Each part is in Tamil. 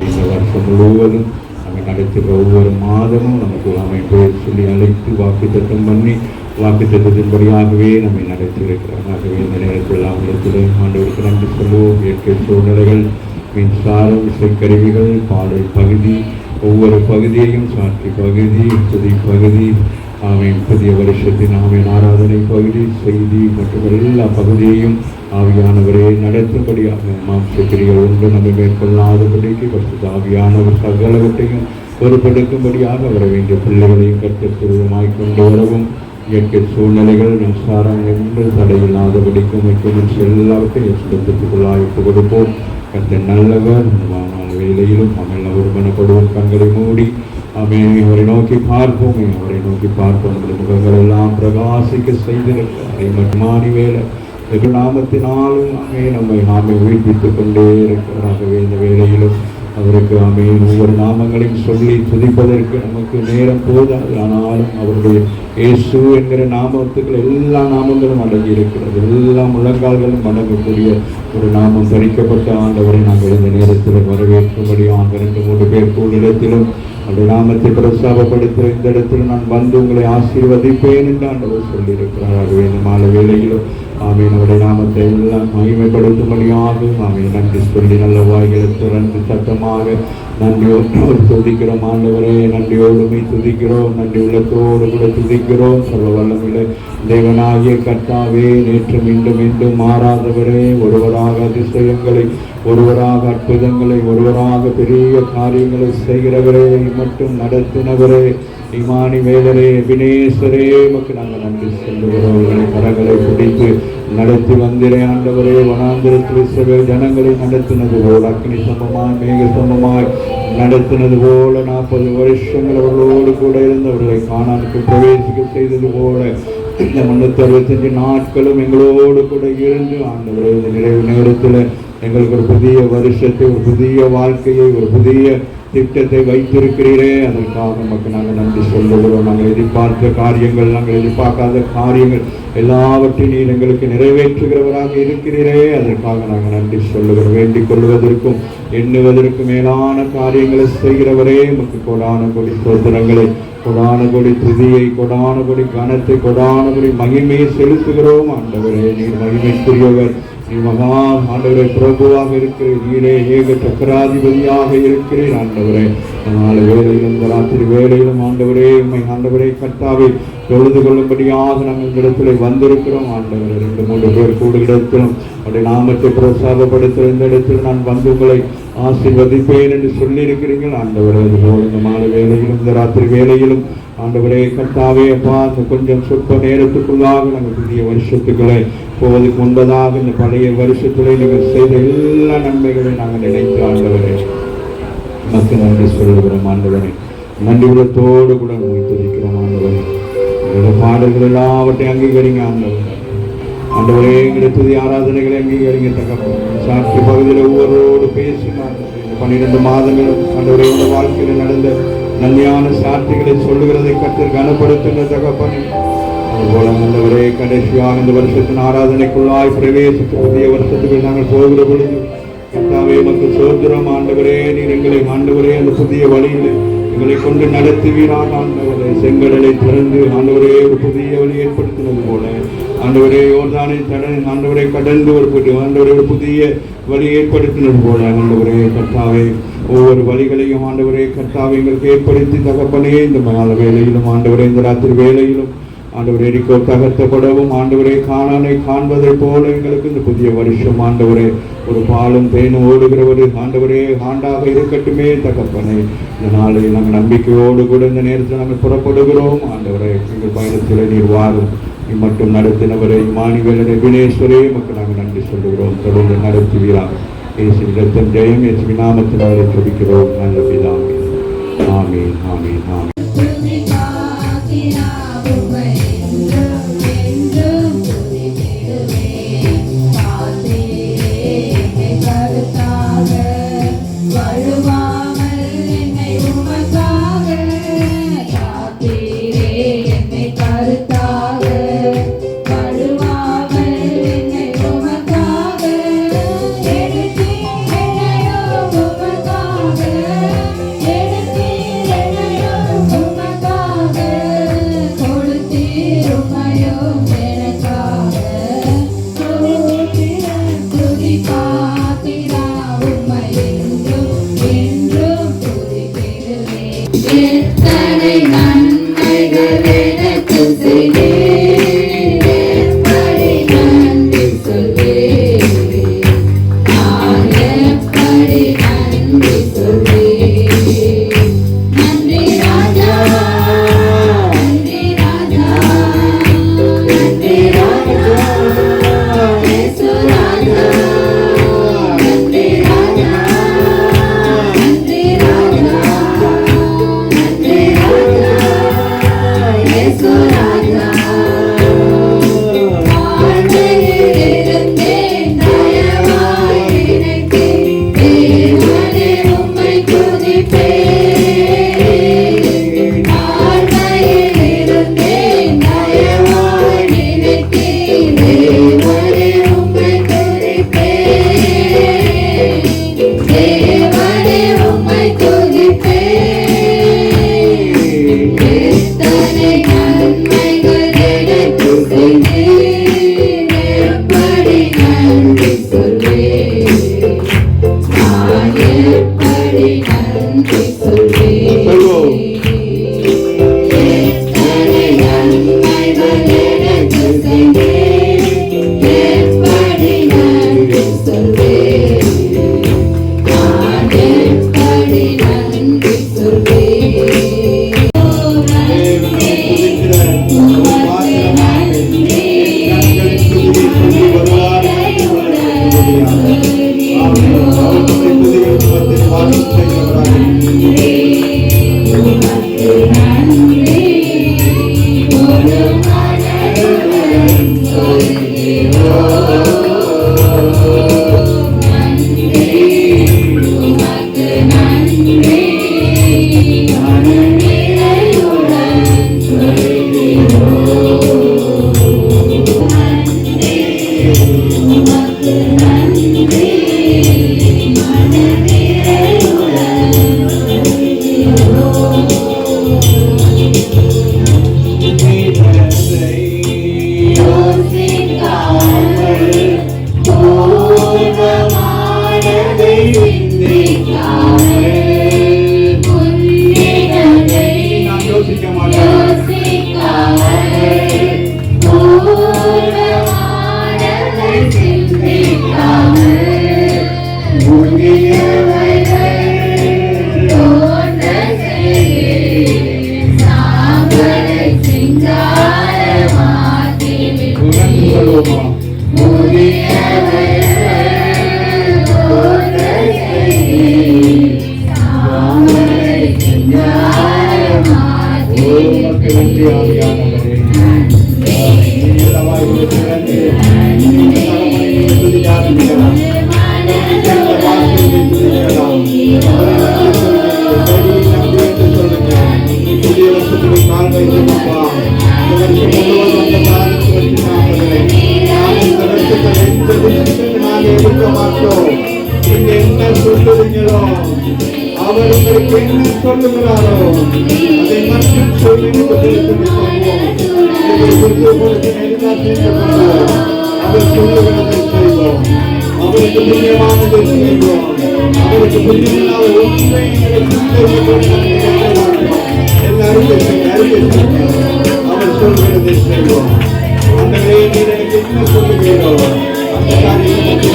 இந்த வருஷம் முழுவதும் நம்ம நடத்துகிற ஒவ்வொரு மாதமும் நமக்கு பெயர் சொல்லி அழைத்து வாக்குத்தத்தம் பண்ணி வாக்குத்தத்தின்படியாகவே நம்மை நடத்தியிருக்கிறார். ஆகவே இந்த நேரத்தில் அவங்களிடத்திலே ஆண்டவருக்கு நன்றி சொல்லுவோம். இயற்கை சூழ்நிலைகள், மின்சாரம், இசைக்கருவிகள், பாடல் பகுதி, ஒவ்வொரு பகுதியையும் சாட்சி பகுதி, துதி பகுதி, புதிய வருஷத்தின் ஆராதனை பகுதி, செய்தி மற்றும் எல்லா பகுதியையும் ஆவியானவரே நடத்தும்படியாக மாம்சக்கிரிகள் ஒன்று நம்ம மேற்கொள்ளாதபடிக்கு ஆவியானவர் சகலவற்றையும் பொறுப்பெடுக்கும்படியாக வர வேண்டிய பிள்ளைகளையும் கற்றுமாய் கொண்டு வரவும், இயற்கை சூழ்நிலைகள், மின்சாரம் என்று தடையில்லாதபடிக்கும் எல்லாவற்றையும் சுத்தத்துக்குள்ளாய்ப்பு கொடுப்போம். கற்ற நல்லவர் வேலையிலும் அவர்கள் ஒருமனப்படுவோம். கண்களை மூடி அவரை நோக்கி பார்ப்போம். அவரை நோக்கி பார்ப்போம். முகங்கள் எல்லாம் பிரகாசிக்க செய்திருக்கிறார். மட்டுமானி வேலை நாமத்தினாலும் நம்மை உயிர்ப்பித்துக் கொண்டே இருக்கிறாகவே இந்த வேலையிலும் அவருக்கு ஒவ்வொரு நாமங்களையும் சொல்லி துதிப்பதற்கு நமக்கு நேரம் போதாது. ஆனாலும் அவருடைய இயேசு என்கிற நாமத்துக்கள் எல்லா நாமங்களும் அடங்கி இருக்கிறது. எல்லா முழங்கால்களும் வணங்கக்கூடிய ஒரு நாமம் தரிக்கப்பட்ட ஆண்டவரை நாங்கள் இந்த நேரத்தில் வரவேற்கும்படியாக 2-3 பேர் கூடிடத்திலும் அவருடைய நாமத்தை பிரஸ்தாபப்படுத்துகிற இந்த இடத்துல நான் வந்து உங்களை ஆசீர்வதிப்பேன் என்று ஆண்டவர் சொல்லியிருக்கிறார். ஆகவே இந்த மாலை வேளையிலும் அவருடைய நாமத்தை எல்லாம் மகிமைப்படுத்தும்படியாக நன்றி சொல்லி நல்ல வாய்களை திறந்து சத்தமாக நன்றியோடு துதிக்கிறோம். ஆண்டவரே நன்றியோடுமை துதிக்கிறோம். நன்றி உள்ளத்தோடு கூட துதிக்கிறோம். சர்வ வல்லமையிலே தேவனாகிய கர்த்தாவே, நேற்று மீண்டும் மாறாதவரே, ஒருவராக அதிசயங்களை, ஒருவராக அற்புதங்களை, ஒருவராக பெரிய காரியங்களை செய்கிறவரே, மட்டும் நடத்தினவரே, இமானி வேலரே, வினேஸ்வரே, நமக்கு நாங்கள் நன்றி சொல்லுகிறோம். கரங்களை பிடித்து நடத்தி வந்திரே ஆண்டவரே. வனாந்திரத்தில் இஸ்ரவேல் ஜனங்களை நடத்தினது போல், அக்னி சமமாய் மேக சமமாய் நடத்தினது போல 40 வருஷங்கள் அவர்களோடு கூட இருந்தவர்களை கானானுக்கு பிரவேசிக்க செய்தது போல இந்த 365 நாட்களும் எங்களோடு கூட இருந்து ஆண்டவரே இந்த நிறைவு நேரத்தில் எங்களுக்கு ஒரு புதிய வருஷத்தை, ஒரு புதிய வாழ்க்கையை, ஒரு புதிய திட்டத்தை வைத்திருக்கிறீரே. அதற்காக நமக்கு நாங்கள் நன்றி சொல்லுகிறோம். நாங்கள் எதிர்பார்த்த காரியங்கள், நாங்கள் எதிர்பார்க்காத காரியங்கள் எல்லாவற்றையும் நீர் எங்களுக்கு நிறைவேற்றுகிறவராக இருக்கிறீரே. அதற்காக நாங்கள் நன்றி சொல்லுகிறோம். வேண்டிக் கொள்வதற்கும் எண்ணுவதற்கு மேலான காரியங்களை செய்கிறவரே, நமக்கு கொடான கொடி ஸ்தோத்திரங்களை, கொடான கொடி துதியை, கொடான கொடி கனத்தை, கொடான கொடி மகிமையை செலுத்துகிறோம். ஆண்டவரே நீர் மகிமைக்குரியவர். நீ மகா ஆண்டவரே பிரபுவாக இருக்கிறீர். நீரே ஏக சக்கராதிபதியாக இருக்கிறீர். ஆண்டவரே நாளை வேலையிலும் ராத்திரி வேலையிலும் ஆண்டவரே உண்மை ஆண்டவரே கர்த்தாவை தொழுது கொள்ளும்படியாக நாங்கள் இந்த இடத்துல வந்திருக்கிறோம். ஆண்டவரே 2-3 பேர் கூடு இடத்திலும் அவருடைய நாமத்தை பிரசாதப்படுத்துகிற இந்த இடத்தில் நான் வந்து உங்களை ஆசீர்வதிப்பேன் என்று சொல்லியிருக்கிறீர்கள். ஆண்டவரே அதுபோல் இந்த மாலை வேலையிலும் இந்த ராத்திரி வேலையிலும் ஆண்டவரே கர்த்தாவே அப்பா அந்த கொஞ்சம் சொற்ப நேரத்துக்குள்ளாக நாங்கள் புதிய வருஷத்துக்களை போவதற்கு முன்பதாக இந்த பழைய வருஷத்திலே நீங்கள் செய்த எல்லா நன்மைகளை நாங்கள் நினைத்து ஆண்டவரே நமக்கு நன்றி சொல்லுகிறோம். ஆண்டவரே நன்றி உள்ளத்தோடு கூட நம்ம துதிக்கிறோம். ஆண்டவரே எங்களுடைய பாடல்கள் எல்லாவற்றையும் அங்கீகரிங்க. ஆண்டவரே எங்களுடைய துதி ஆராதனைகளை அங்கீகரிங்க. சாட்சி பகுதியில் ஒவ்வொருவரோடு பேசினார். 12 மாதங்களும் ஆண்டவரே உங்கள் வாழ்க்கையில் நடந்த நன்மையான சாட்சிகளை சொல்லுகிறதை கர்த்தர் கனப்படுத்துகிற தகப்பனே, அதுபோல ஆண்டவரே கடைசியாக இந்த வருஷத்தின் ஆராதனைக்குள்ளாய் பிரவேசித்து புதிய வருஷத்துக்கு நாங்கள் போகிற பொழுது கர்த்தாவே உமக்கு சோத்திரம். ஆண்டவரே நீர் எங்களை ஆண்டவரே அந்த புதிய வழியில் எங்களை கொண்டு நடத்துவீராக. ஆண்டவரே செங்கடலை திறந்து ஆண்டவரே ஒரு புதிய வழி ஏற்படுத்தினது போல ஆண்டவரே யோர்தானை ஆண்டவரை கடந்து ஆண்டவரே ஒரு புதிய வழி ஏற்படுத்தினது போல ஆண்டவரே கர்த்தாவே ஒவ்வொரு வழிகளையும் ஆண்டவரே கர்த்தாவை எங்களுக்கு ஏற்படுத்தி தகப்பனே இந்த மால வேலையிலும் ஆண்டவரே இந்த ராத்திரி வேலையிலும் ஆண்டவரே எரிக்கோ தகர்த்தப்படவும் ஆண்டவரே காணானை காண்பதை போல எங்களுக்கு இந்த புதிய வருஷம் ஆண்டவரே ஒரு பாலும் தேனும் ஓடுகிற ஒரு ஆண்டவரே ஆண்டாக இருக்கட்டுமே தகப்பனே. இந்த நாளை நாங்கள் நம்பிக்கையோடு கூட இந்த நேரத்தில் நாங்கள் புறப்படுகிறோம். ஆண்டவரே எங்கள் பயணத்தில் நீர் வாரும். மட்டும் நடத்தினவரை மாணிவேலரை வினேஸ்வரே மக்கள் நாங்கள் நன்றி சொல்லுகிறோம். தொடர்ந்து நடத்துவீராக. இயேசுவின் இரத்தம் ஜெயம். இயேசுவின் நாமத்தினாலே ஜெபிக்கிறோம் நல்ல பிதாவே. ஆமென் ஆமென் ஆமென். Amen. எத்தனை நன்மைகள் எனக்கு செய்தீர், எப்படி நன்றி சொல்வேன், நான் எப்படி நன்றி சொல்வேன். நன்றி ராஜா, நன்றி ராஜா, நன்றி ராஜா, இயேசு ராஜா, நன்றி ராஜா, நன்றி ராஜா, நன்றி ராஜா, இயேசு ராஜா. வாழ்க்கையில் இருந்தேன் தயவாய் நினைத்தேன், தேவனே உம்மை துதிப்பேன். வாழ்க்கையில் இருந்தேன் தயவாய் நினைத்தேன், தேவனே உம்மை துதிப்பேன். தேவனே உம்மை துதிப்பேன். எத்தனை நன்மைகள் எனக்கு செய்தீர், எப்படி நன்றி சொல்வேன், நான் எப்படி நன்றி சொல்வேன். எத்தனை நன்மைகள் எனக்கு செய்தீர், எப்படி நன்றி சொல்வேன், நான் எப்படி நன்றி சொல்வேன். நன்றி, உமக்கு நன்றி, உமக்கு நன்றி, ஒரு மனதுடன் சொல்கிறோம். நன்றி, உமக்கு நன்றி, மனநிறைவுடன் சொல்கிறோம். நன்றி, உமக்கு நன்றி, மனநிறைவுடன் சொல்கிறோம். யோசிக்காமல், பூர்வமானதை சிந்திக்காமல், முன்னினதை யோசிக்காமல், பூர்வமானதை சிந்திக்காமல், முன்னியவைகள் தோன்ற செய்தீர், சாம்பலை சிங்காரமாக்கி விட்டீர். முதியவைகள் தோன்ற செய்தீர், சாம்பலை சிங்காரமாக்கி விட்டீர். என்ன சொல்லுவீங்களோ, அவர் உங்களுக்கு என்ன சொல்லுகிறாரோ அதை மட்டும் சொல்லி அவர் சொல்லுகிறதை செய்வோம், அவருக்கு புண்ணியமானதை செய்வோம், அவருக்கு புண்ணியமில்லாத ஒன்றை எல்லாரும் அவர் சொல்கிறதை செய்வோம். அந்த நீர் எனக்கு என்ன சொல்லுகிறோ அந்த காரியத்தை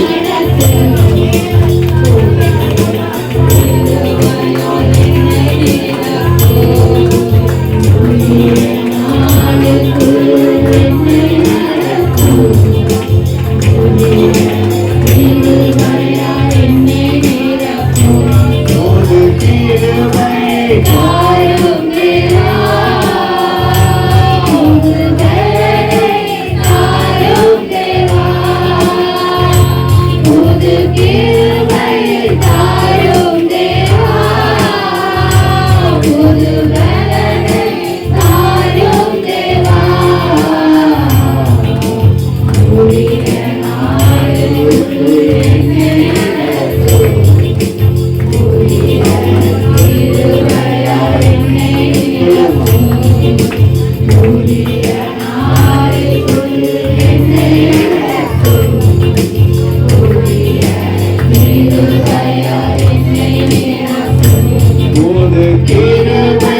கிருபை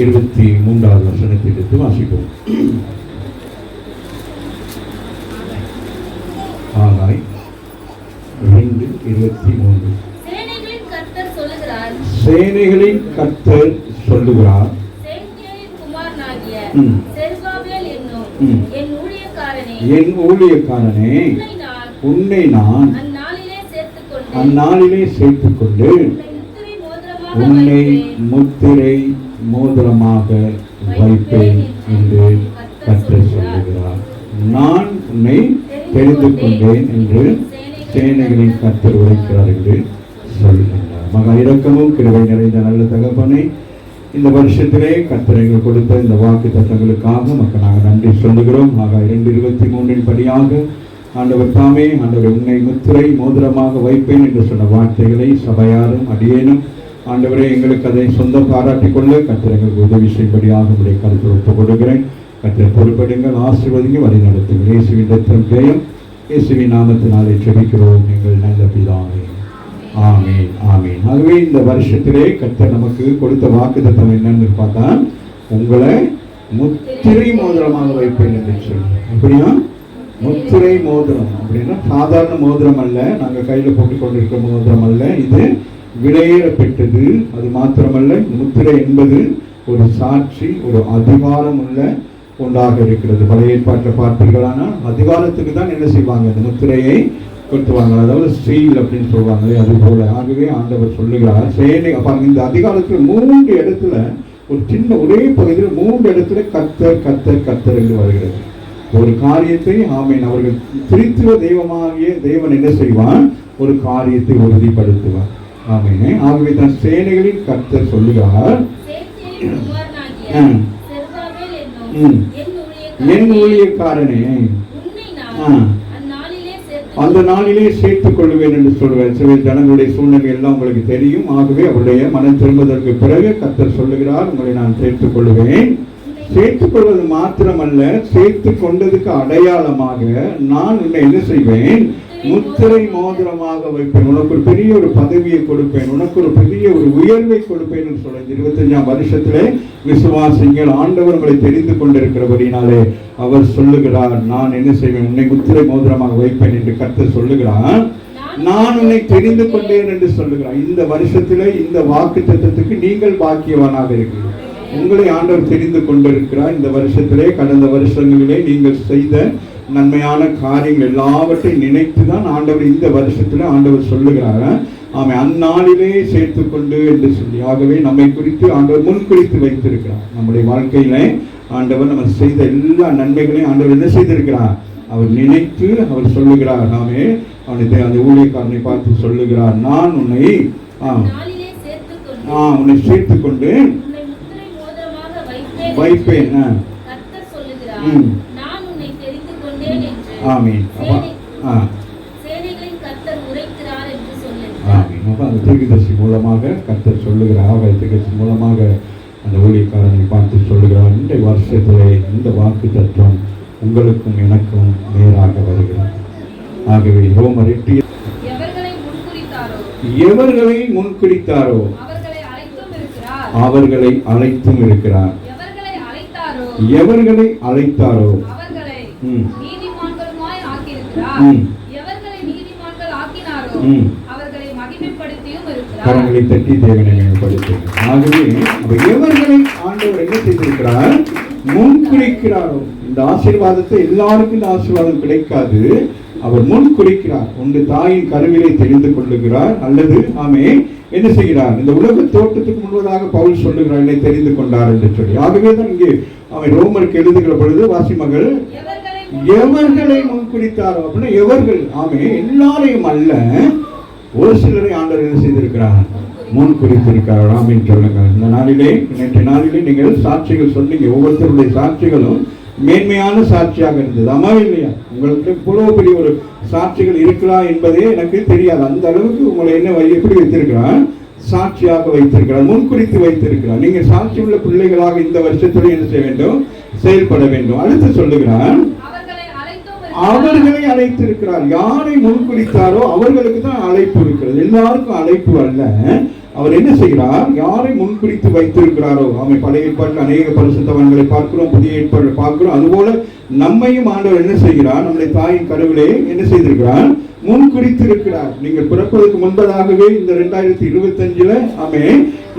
23வது வசனத்தை எடுத்து வாசிப்போம். ஆகாய் 2:23. சேனைகளின் கர்த்தர் சொல்லுகிறார், சேனைகளின் கர்த்தர் சொல்லுகிறார், சேத்தியரின் குமாரனாகிய ம். செருபாபேல் என்னும் ம். என் ஊழியக்காரனே, என் ஊழியக்காரனே, உன்னை நான் அந்நாளிலே சேர்த்துக்கொண்டு அந்நாளிலே சேர்த்துக்கொண்டு உன்னை முத்திரை மோதிரமாக வைப்பேன் என்று கர்த்தர் சொல்லுகிறார். நான் உன்னை தெரிந்து கொண்டேன் என்று சேனைகளின் கர்த்தர் உரைக்கிறார் என்று சொல்லுகிறார். மகா இரக்கமும் கிருபை நிறைந்த நல்ல தகப்பனை, இந்த வருஷத்திலே கர்த்தர் எங்களுக்கு கொடுத்த இந்த வாக்கு தத்தங்களுக்காக மக்கள் நாங்கள் நன்றி சொல்லுகிறோம். ஆக 2:23 படியாக ஆண்டவர் தாமே, ஆண்டவர் உன்னை முத்திரை மோதிரமாக வைப்பேன் என்று சொன்ன வார்த்தைகளை சபையாரும் அடியேனும் ஆண்டவரே எங்களுக்கு அதை சொந்த பாராட்டிக் கொள்ள கர்த்தர் எங்களுக்கு உதவி செய்யும்படியாக உடைய கருத்தில் ஒப்புக் கொடுக்கிறேன். கர்த்தர் பொறுப்படுங்கள், ஆசீர்வதிங்க, வழி நடத்துங்கள். இயேசுவின் ரத்தம் ஜெயம். இயேசுவின் நாமத்தினாலே ஜெபிக்கிறோம் எங்கள் நல்ல பிதாவே. ஆமீன், ஆமீன். ஆகவே இந்த வருஷத்திலே கர்த்தர் நமக்கு கொடுத்த வாக்குத்தத்தம் என்னன்னு பார்த்தா, உங்களை முத்திரை மோதிரமாக வைப்பேன் என்று சொல்லி. அப்படியா? முத்திரை மோதிரம் அப்படின்னா சாதாரண மோதிரம் அல்ல, நாங்கள் கையில் போட்டுக் கொண்டிருக்கிற மோதிரம் அல்ல. இது விலையேறப்பெற்றது. அது மாத்திரமல்ல, முத்திரை என்பது ஒரு சாட்சி, ஒரு அதிகாரம் உள்ள ஒன்றாக இருக்கிறது. பழைய ஏற்பாட்டில் பார்த்தீர்களானால் அதிகாரத்துக்கு தான் என்ன செய்வாங்க, இந்த முத்திரையை கொடுத்துவாங்க. அதாவது ஸ்டீல் அப்படின்னு சொல்லுவாங்களே, அது போல. ஆகவே ஆண்டவர் சொல்லுகிறார், சேனை இந்த அதிகாரத்தில் 3 இடத்துல, ஒரு சின்ன ஒரே பகுதியில் 3 இடத்துல கர்த்தர் கர்த்தர் கர்த்தர் என்று வருகிறது. ஒரு காரியத்தை ஆமீன் அவர்கள் திருத்துவ தெய்வமாகிய தேவன் என்ன செய்வான், ஒரு காரியத்தை உறுதிப்படுத்துவார். ஆமீனே. ஆகவே தான் சேனைகளின் கர்த்தர் சொல்லுகிறார், என் ஊழியக்காரனே, அந்த நாளிலே சேர்த்துக் கொள்வேன் என்று சொல்வார். சில ஜனங்களுடைய சூழ்நிலை எல்லாம் உங்களுக்கு தெரியும். ஆகவே அவருடைய மனம் திரும்புவதற்கு பிறகு கர்த்தர் சொல்லுகிறார், உங்களை நான் சேர்த்துக் கொள்வேன். சேர்த்துக் கொள்வது மாத்திரமல்ல, சேர்த்துக் கொண்டதுக்கு அடையாளமாக நான் உன்னை என்ன செய்வேன், முத்திரை மோதிரமாக வைப்பேன். உனக்கு ஒரு பெரிய ஒரு பதவியை கொடுப்பேன், உனக்கு ஒரு பெரிய ஒரு உயர்வை கொடுப்பேன் என்று சொல்ல. 25ஆம் வருஷத்திலே விசுவாசிங்கள், ஆண்டவர் உங்களை தெரிந்து கொண்டிருக்கிறபடினாலே அவர் சொல்லுகிறார், நான் என்ன செய்வேன், உன்னை முத்திரை மோதிரமாக வைப்பேன் என்று கர்த்தர் சொல்லுகிறார். நான் உன்னை தெரிந்து கொண்டேன் என்று சொல்லுகிறார். இந்த வருஷத்திலே இந்த வாக்குத்தத்தத்துக்கு நீங்கள் பாக்கியவானாக இருக்கிறீர்கள். உங்களை ஆண்டவர் தெரிந்து கொண்டிருக்கிறார். இந்த வருஷத்திலே, கடந்த வருஷங்களிலே நீங்கள் செய்த நன்மையான காரியங்கள் எல்லாவற்றையும் நினைத்துதான் ஆண்டவர் இந்த வருஷத்துல ஆண்டவர் சொல்லுகிறார், ஆமை அந்நாளிலே சேர்த்துக்கொண்டு என்று சொல்லி. ஆகவே நம்மை குறித்து ஆண்டவர் முன்குறித்து வைத்திருக்கிறார். நம்முடைய வாழ்க்கையில ஆண்டவர் நம்ம செய்த எல்லா நன்மைகளையும் ஆண்டவர் என்ன செய்திருக்கிறார், அவர் நினைத்து அவர் சொல்லுகிறார். ஆமே அவனை அந்த ஊழியக்காரனை பார்த்து சொல்லுகிறார், நான் உன்னை உன்னை சேர்த்துக்கொண்டு வைப்பேன். ஆமீன். அந்த தீர்க்கதரிசி மூலமாக கர்த்தர் சொல்லுகிறார். தீர்க்கதரிசி மூலமாக அந்த ஊழியக்காரனை பார்த்து சொல்லுகிறார், இந்த வருஷத்திலே இந்த வாக்கு தத்துவம் உங்களுக்கும் எனக்கும் நேராக வருகிறது. ஆகவே ரோமர் 8 எவர்களை முன்குறித்தாரோ அவர்களை அழைத்தும் இருக்கிறார். எவர்களை அழைத்தாரோ கரங்களை தட்டி தேவனை மேம்படுத்துகிறார். ஆகவே எவர்களை ஆண்டவர் என்ன செய்திருக்கிறார், முன்குறிக்கிறாரோ. இந்த ஆசீர்வாதத்தை எல்லாருக்கும் இந்த ஆசீர்வாதம் கிடைக்காது. அவர் முன்குறிக்கிறார். ஒன்று தாயின் கருவிலை தெரிந்து கொள்ளுகிறார், அல்லது ஆமே என்ன செய்கிறார், இந்த உலக தோட்டத்துக்கு முன்பதாக பவுல் சொல்லுகிறார், என்னை தெரிந்து கொண்டார் என்று சொல்லி. ஆகவே தான் இங்கே அவன் ரோமருக்கு எழுதுகிற பொழுது வாசிமகள் எவர்களை முன்குறித்தாரோ அப்படின்னா எவர்கள், ஆமே எல்லாரையும் அல்ல, ஒரு சிலரை ஆண்டவர் என்ன செய்திருக்கிறார், முன்குறித்திருக்கிறார். ஆமீன் சொல்லுங்க. இந்த நாளிலே, நேற்றைய நாளிலே நீங்கள் சாட்சிகள் சொன்னீங்க. ஒவ்வொருத்தருடைய சாட்சிகளும் மேன்மையான சாட்சியாக இருந்தது. ஆமா இல்லையா? உங்களுக்கு இவ்வளவு பெரிய ஒரு சாட்சிகள் இருக்கலாம் என்பதே எனக்கு தெரியாது. அந்த அளவுக்கு உங்களை என்ன எப்படி வைத்திருக்கிறார், சாட்சியாக வைத்திருக்கிறார், முன்குறித்து வைத்திருக்கிறார். நீங்க சாட்சி உள்ள பிள்ளைகளாக இந்த வருஷத்துல என்ன செய்ய வேண்டும், செயல்பட வேண்டும். அடுத்து சொல்லுகிறார், அவர்களை அழைத்திருக்கிறார். யாரை முன்குறித்தாரோ அவர்களுக்கு தான் அழைப்பு இருக்கிறது. எல்லாருக்கும் அழைப்பு அல்ல. அவர் என்ன செய்கிறார்? யாரை முன்குறித்து வைத்திருக்கிறாரோ, ஆமை பழைய ஏற்பாட்டில் அநேக பரிசுத்தவான்களை பார்க்கிறோம், புதிய ஏற்பாட்டில் பார்க்கிறோம். அதுபோல நம்மையும் ஆண்டவர் என்ன செய்கிறார்? நம்முடைய தாயின் கருவிலே என்ன செய்திருக்கிறார்? முன்குறித்து இருக்கிறார். நீங்கள் பிறப்பதற்கு முன்பதாகவே இந்த 2025 ஆமே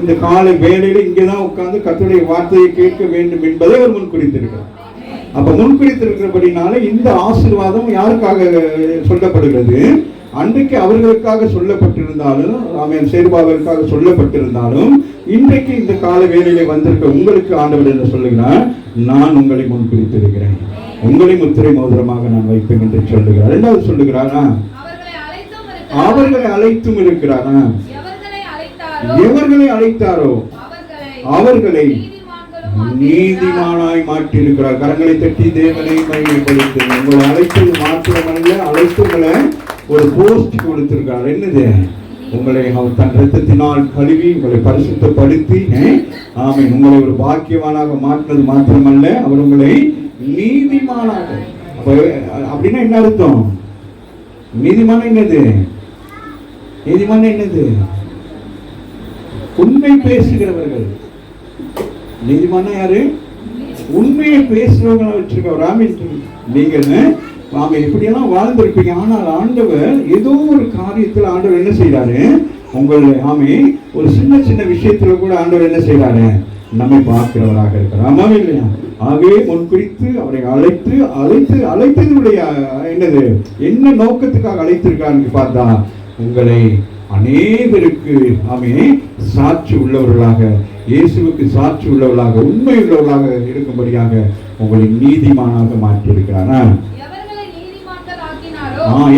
இந்த காலை வேளையில இங்கேதான் உட்கார்ந்து கர்த்தருடைய வார்த்தையை கேட்க வேண்டும் என்பதை அவர் முன்குறித்திருக்கிறார். அப்ப முன்குறித்திருக்கிறபடினால இந்த ஆசீர்வாதம் யாருக்காக சொல்லப்படுகிறது? அன்றைக்கு அவர்களுக்காக சொல்லப்பட்டிருந்தாலும், ஆமென், சேர்பாவிற்காக சொல்லப்பட்டிருந்தாலும், இன்றைக்கு இந்த கால வேளையிலே வந்திருக்க உங்களுக்கு ஆண்டவர் என்ன சொல்லுகிறார்? நான் உங்களை முன்குறித்திருக்கிறேன், உங்களை முத்திரை மோதிரமாக நான் வைப்பேன் என்று சொல்லுகிறார். இரண்டாவது சொல்லுகிறாரா? அவர்களை அழைத்தும் இருக்கிறாரா? எவர்களை அழைத்தாரோ அவர்களை நீதிமானாய் மாற்றி இருக்கிறார். கரங்களை தட்டி தேவனை மகிமைப்படுத்து. உங்களை அழைத்தது மாத்திரமல்ல, அழைத்து உங்களை ஒரு போஸ்ட் கொடுத்திருக்கார். என்னது? உங்களை அவர் தன் ரத்தத்தினால் கழுவி உங்களை பரிசுத்தப்படுத்தி, ஆமென், உங்களை ஒரு பாக்கியவானாக மாற்றினது மாத்திரமல்ல, அவர் உங்களை நீதிமானாக. அப்படின்னா என்ன அர்த்தம்? நீதிமான என்னது? நீதிமான என்னது? உண்மை பேசுகிறவர்கள். நீதிமான யாரு? உண்மையை பேசுறவங்கள வச்சிருக்க. நீங்கள் ஆமே இப்படியெல்லாம் வாழ்ந்திருப்பீங்க. ஆனால் ஆண்டவர் ஏதோ ஒரு காரியத்தில் ஆண்டவர் என்ன செய்யறாரு? உங்களை ஆமே ஒரு சின்ன சின்ன விஷயத்துல கூட ஆண்டவர் என்ன செய்யறாரு? நம்மை பார்க்கிறவராக இருக்கிறார். ஆமாவே இல்லையா? ஆகவே முன்குறித்து அவரை அழைத்ததுடைய என்னது, என்ன நோக்கத்துக்காக அழைத்திருக்காருன்னு பார்த்தா, உங்களை அநேகருக்கு ஆமே சாட்சி உள்ளவர்களாக, இயேசுவுக்கு சாட்சி உள்ளவர்களாக, உண்மை உள்ளவர்களாக இருக்கும்படியாக உங்களை நீதிமானாக மாற்றி இருக்கிறாரா?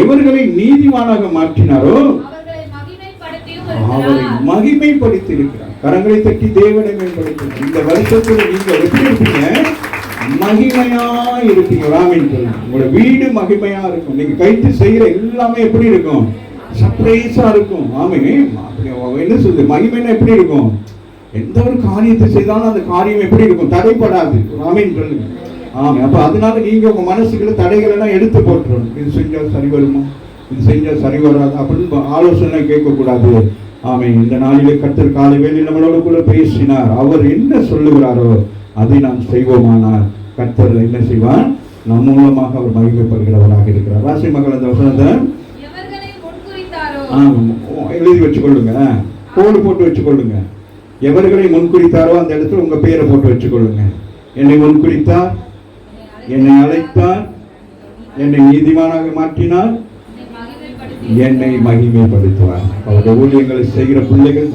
எவர்களை நீதிமானாக மாற்றினாரோ அவரை மகிமைப்படுத்தி இருக்கிறார். கரங்களை தட்டி தேவனை மேம்படுத்த. இந்த வருஷத்துல நீங்க எப்படி இருப்பீங்க? மகிமையா இருப்பீங்க. உங்களோட வீடு மகிமையா இருக்கும். நீங்க கைத்து செய்யற எல்லாமே எப்படி இருக்கும்? சர்ப்ரைஸா இருக்கும். ஆமே, என்ன சொல்றது? மகிமைனா எப்படி இருக்கும்? எந்த ஒரு காரியத்தை செய்தாலும் அந்த காரியம் எப்படி இருக்கும்? தடைப்படாது. ஆமேன்னு சொல்லுங்க. ஆமே. அப்ப அதனால நீங்க உங்க மனசுக்குள்ள தடைகள் எல்லாம் எடுத்து போட்டுறணும். இது செஞ்சா சரி வருமா, இது செஞ்சா சரி வராது அப்படின்னு ஆலோசனை கேட்கக்கூடாது. ஆமே. இந்த நாளிலே கர்த்தர் காலை வேளையில் நம்மளோட கூட பேசினார். அவர் என்ன சொல்லுகிறாரோ அதை நாம் செய்வோமானால் கர்த்தர் என்ன செய்வார்? நம் மூலமாக அவர் மகிமைப்படுகிறவராக இருக்கிறார். ராசி மகள் அந்த வசனத்தை எழுதி வச்சுக்கொள்ளுங்க, கோடு போட்டு வச்சுக்கொள்ளுங்க. எவர்களை முன்குறித்தாரோ அந்த இடத்துல உங்க பேரை போட்டு வச்சுக்கொள்ளுங்க. என்னை முன்குறித்தார், என்னை அழைத்தார், என்னை நீதிமானாக மாற்றினார், என்னை மகிமைப்படுத்துவார். அவருடைய ஊழியங்களை செய்கிற பிள்ளைகள்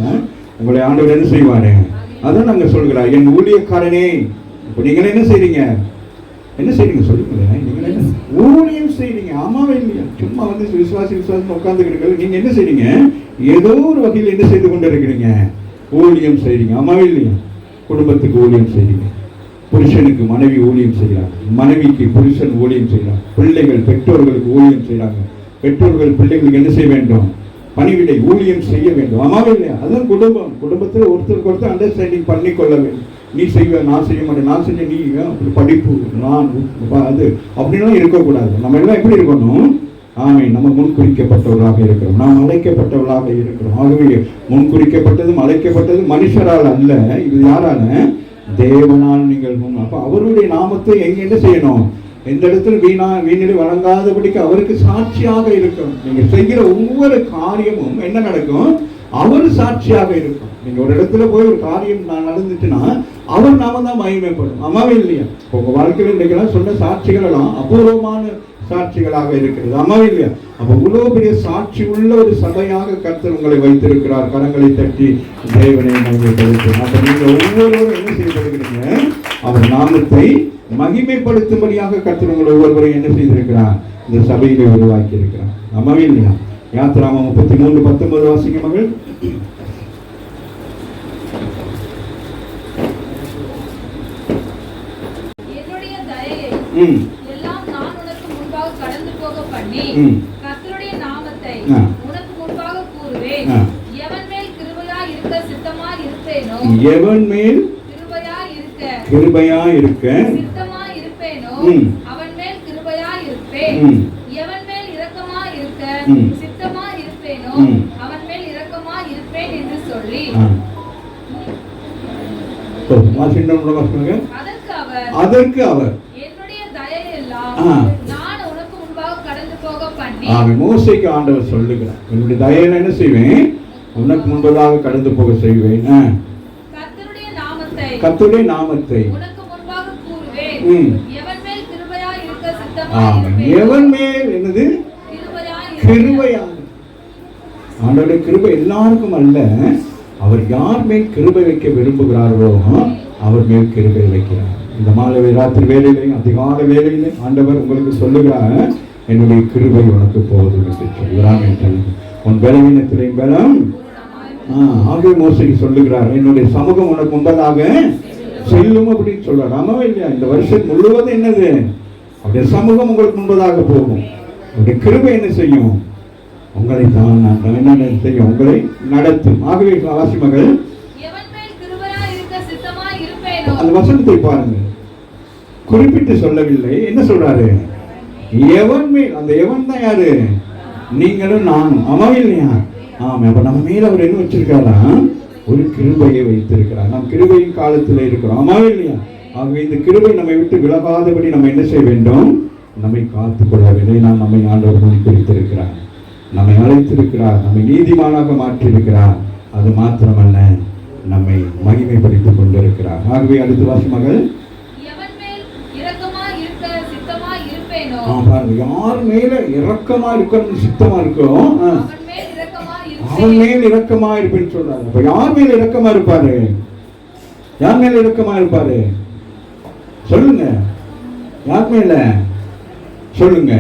உங்களை ஆண்டவர் என்ன செய்வாரு? அதான் நாங்க சொல்கிறார், என் ஊழியக்காரனே. இப்ப நீங்க என்ன செய்றீங்க? என்ன செய்றீங்க சொல்லுங்க. நீங்க என்ன ஊழியம் செய்றீங்க? ஆமாவே இல்லையா? சும்மா வந்து விசுவாசம் உட்கார்ந்துக்கிறீங்க. நீங்க என்ன செய்றீங்க? ஏதோ ஒரு வகையில் என்ன செய்து கொண்டு இருக்கிறீங்க? ஊழியம் செய்றீங்க. ஆமாவே இல்லையா? குடும்பத்துக்கு ஊழியம் செய்றீங்க. புருஷனுக்கு மனைவி ஊழியம் செய்கிறாங்க, மனைவிக்கு புருஷன் ஊழியம் செய்கிறாங்க, பிள்ளைகள் பெற்றோர்களுக்கு ஊழியம் செய்கிறாங்க, பெற்றோர்கள் பிள்ளைகளுக்கு என்ன செய்ய வேண்டும்? பணிவிடை ஊழியம் செய்ய வேண்டும். ஆமாவே இல்லையா? அதுதான் குடும்பம். குடும்பத்தில் ஒருத்தருக்கு ஒருத்தர் அண்டர்ஸ்டாண்டிங் பண்ணி கொள்ள வேண்டும். நீ செய்வ, நான் செய்ய மாட்டேன், நான் செஞ்ச நீ படிப்பு, நான் அது அப்படின்லாம் இருக்கக்கூடாது. நம்ம எல்லாம் எப்படி இருக்கணும்? ஆமே, நம்ம முன்குறிக்கப்பட்டவர்களாக இருக்கிறோம், நாம் அழைக்கப்பட்டவர்களாக இருக்கிறோம். ஆகவே முன்குறிக்கப்பட்டதும் அழைக்கப்பட்டதும் மனுஷரால் அல்ல, இது யாரால? தேவனால் நீங்கள். அப்ப அவருடைய நாமத்தை எங்க என்ன செய்யணும்? எந்த இடத்துல வீணில் வழங்காதபடிக்கு அவருக்கு சாட்சியாக இருக்கும். நீங்க செய்கிற ஒவ்வொரு காரியமும் என்ன நடக்கும்? அவர் சாட்சியாக இருக்கும். நீங்க ஒரு இடத்துல போய் ஒரு காரியம் நடந்துச்சுன்னா அவர் நாம தான் மகிமைப்படும். ஆமாவே இல்லையா? உங்க வாழ்க்கையில் இன்னைக்கெல்லாம் சொன்ன சாட்சிகள் எல்லாம் அபூர்வமான சாட்சிகளாக இருக்கிறது. ஆமாவே இல்லையா? அப்ப இவ்வளவு பெரிய சாட்சி உள்ள ஒரு சபையாக கர்த்தர் உங்களை வைத்திருக்கிறார். கரங்களை தட்டி தேவனை மகிமைப்படுத்தும். அப்ப நீங்க ஒவ்வொருவரும் என்ன செய்யப்படுகிறீங்க? அவர் நாமத்தை மகிமைப்படுத்தும்படியாக கர்த்தர் உங்களை ஒவ்வொருவரையும் என்ன செய்திருக்கிறார்? இந்த சபையிலே உருவாக்கி இருக்கிறார். ஆமாவே இல்லையா? யாத்திராமம் 33:19 வாசிங்க மகள். எல்லாம் நான் உனக்கு முன்பாக கடந்து போக பண்ணி கர்த்தருடைய நாமத்தை உனக்கு முன்பாக கூறுவேன். எவன் மேல் கிருபையாய் இருக்க சித்தமாய் இருப்பேனோ, எவன் மேல் கிருபையாய் இருக்க சித்தமாய் இருப்பேனோ அவன் மேல் கிருபையாய் இருப்பேன். எவன் மேல் இரக்கமாய் இருக்க சித்தமாய் இருப்பேனோ அவன் மேல் இரக்கமாய் இருப்பேன் என்று சொல். சொல்லி அதற்கு அவர் என்னுடைய தயையெல்லாம் நான் உனக்கு முன்பாக கடந்து போக பண்ணி மோசேக்கு ஆண்டவர் சொல்லுகிறார், என்னுடைய தயையில என்ன செய்வேன், உனக்கு முன்பதாக கடந்து போக செய்வேன், கர்த்தருடைய நாமத்தை உனக்கு முன்பாக கூறுவேன், எவன் மேல் கிருபையாய் இருக்க சித்தமாய் இருப்பேன். எவன் மேல் என்னது கிருபையாக. ஆண்டவருடைய கிருபை எல்லாருக்கும் அல்ல, அவர் யார் மேல் கிருபை வைக்க விரும்புகிறார்களோ அவர் மேல் கிருபை வைக்கிறார். இந்த மாலை ராத்திரி வேலையிலே அதிகால வேலையிலே ஆண்டவர் உங்களுக்கு சொல்லுகிறார், என்னுடைய கிருபை உனக்கு போதும் என்று சொல்கிறார். உன் பலவீனத்திலே பலம். ஆகவே மோசேக்கு சொல்லுகிறார், என்னுடைய சமூகம் உனக்கு முன்பதாக செல்லும் அப்படின்னு சொல்றார். ஆமாவே இல்லையா? இந்த வருஷம் முழுவதும் என்னது, அவருடைய சமூகம் உங்களுக்கு முன்பதாக போகும். அவருடைய கிருபை என்ன செய்யும், உங்களை தான் என்ன செய்யும், உங்களை நடத்தும். ஆகவே வாசி மகள் அந்த வசனத்தை பாருங்க, குறிப்பிட்டு சொல்லவில்லை. என்ன சொல்றாரு, எவன் மேல். அந்த எவன் தான் யாரு, நீங்களும் நானும். ஆமாவே இல்லையா? ஆமா. அப்ப நம்ம மேல அவர் என்ன வச்சிருக்காரா, ஒரு கிருபையை வைத்திருக்கிறார். நாம் கிருபையின் காலத்தில் இருக்கிறோம். ஆமாவே இல்லையா? ஆகவே இந்த கிருபை நம்மை விட்டு விலகாதபடி நம்ம என்ன செய்ய வேண்டும், நம்மை காத்துக்கொள்ள வேண்டும். நாம் நம்மை ஆண்டவர் குறித்திருக்கிறார், நம்மை அழைத்திருக்கிறார், நம்மை நீதிமானாக மாற்றியிருக்கிறார். அது மாத்திரமல்ல, நம்மை மகிமைப்படுத்திக் கொண்டிருக்கிறார். ஆகவே அடுத்த வாசி மகள், யார் மேல இரக்கமா இருக்கணும் சித்தமா இருக்கோம், அவன் மேல் இரக்கமா இருப்பேன்னு சொல்றாரு. அப்ப யார் மேல இரக்கமா இருப்பாரு, யார் மேல இரக்கமா இருப்பாரு சொல்லுங்க, யார் மேல சொல்லுங்க.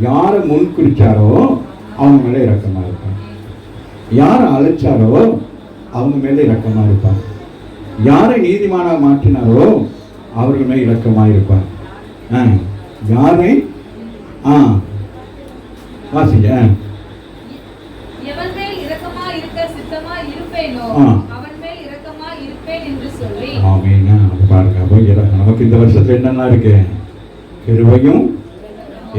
யார முன் குறிச்சாரோ அவங்க மேல இரக்கமா இருப்பார், யார அழைச்சாரோ அவங்க மேல இரக்கமா இருப்பார், யாரை நீதிமானாக மாற்றினாரோ அவர்கள் மேல் இரக்கமாக இருப்பார். யாரை வாசிங்க, நமக்கு இந்த வருஷத்துல என்னென்ன இருக்கு, கிருபையும்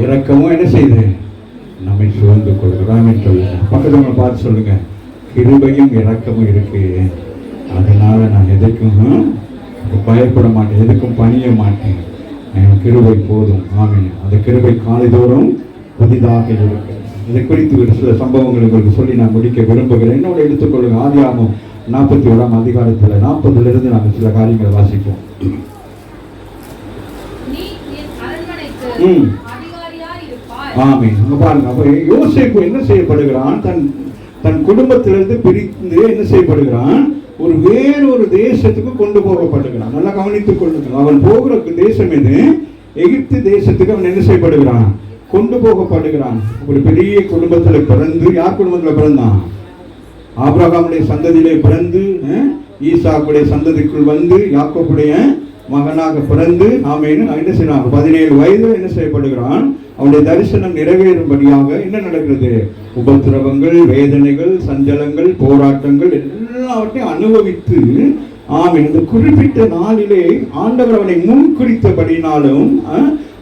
இரக்கமும் என்ன செய்யுது, நம்மை சுமந்து கொள்கிறோம் என்று சொல்லுங்க. பக்கத்துல பார்த்து சொல்லுங்க, கிருபையும் இரக்கமும் இருக்கு, அதனால நான் எதுக்கும் பயப்பட மாட்டேன், எதுக்கும் பணிய மாட்டேன், கிருபை போதும். ஆமென். அந்த கிருபை காலைதோறும் புதிதாக இருக்கு. இதை குறித்து ஒரு சில சம்பவங்கள் உங்களுக்கு சொல்லி நான் முடிக்க விரும்புகிறேன். என்னோட எடுத்துக்கொள்ளுங்க. ஆதியாகமம் 41ஆம் அதிகாரத்தில் 40லிருந்து நாங்கள் சில காரியங்களை வாசிப்போம். ஆமென். அங்க பாருங்க, அப்ப யோசேப்பு என்ன செய்யப்படுகிறான், தன் குடும்பத்திலிருந்து பிரிந்து என்ன செய்யப்படுகிறான், வேறொரு தேசத்துக்கு கொண்டு போகப்படுகிறான். நல்லா கவனித்துக் கொள்ளுங்கள். அவன் போகிற தேசம் எது, எகிப்து தேசத்துக்கு அவன் என்ன செய்யப்படுகிறான், கொண்டு போகப்படுகிறான். ஒரு பெரிய குடும்பத்தில் பிறந்து, யார் குடும்பத்தில் பிறந்தான், ஆபிரகாமுடைய சந்ததியிலே பிறந்து, ஈசாக்குடைய சந்ததிக்குள் வந்து யாக்கோபுடைய மகனாக பிறந்து, ஆமென், என்ன செய்யறான், 17 வயது என்ன செய்யப்படுகிறான். அவனுடைய தரிசனம் நிறைவேறும்படியாக என்ன நடக்கிறது, உபத்திரவங்கள், வேதனைகள், சஞ்சலங்கள், போராட்டங்கள் எல்லாவற்றையும் அனுபவித்து, ஆமென், இந்த குறிப்பிட்ட நாளிலே ஆண்டவர் அவனை முன் குறித்தபடினாலும்,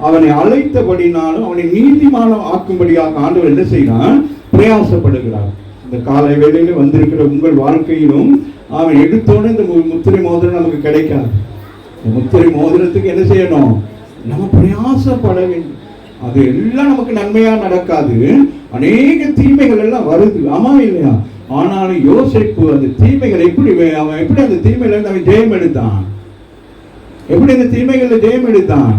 அவனை அழைத்தபடினாலும், அவனை நீதிமானம் ஆக்கும்படியாக ஆண்டவர் என்ன செய்யறான், பிரயாசப்படுகிறார். இந்த காலை வேளையில வந்திருக்கிற உங்கள் வாழ்க்கையிலும் அவன் எடுத்தோன்னு இந்த முத்திரை மோதிரம் நமக்கு கிடைக்காது. முத்திரை மோதிரத்துக்கு என்ன செய்யணும், நம்ம பிரயாசப்பட வேண்டும். அது எல்லாம் நமக்கு நன்மையா நடக்காது, அநேக தீமைகள் எல்லாம் வருது. ஆமா இல்லையா? ஆனாலும் யோசேப்பு அந்த தீமைகள் அவன் எப்படி அந்த தீமையில இருந்து அவன் ஜெயம் எடுத்தான், எப்படி அந்த தீமைகள்ல ஜெயம் எடுத்தான்,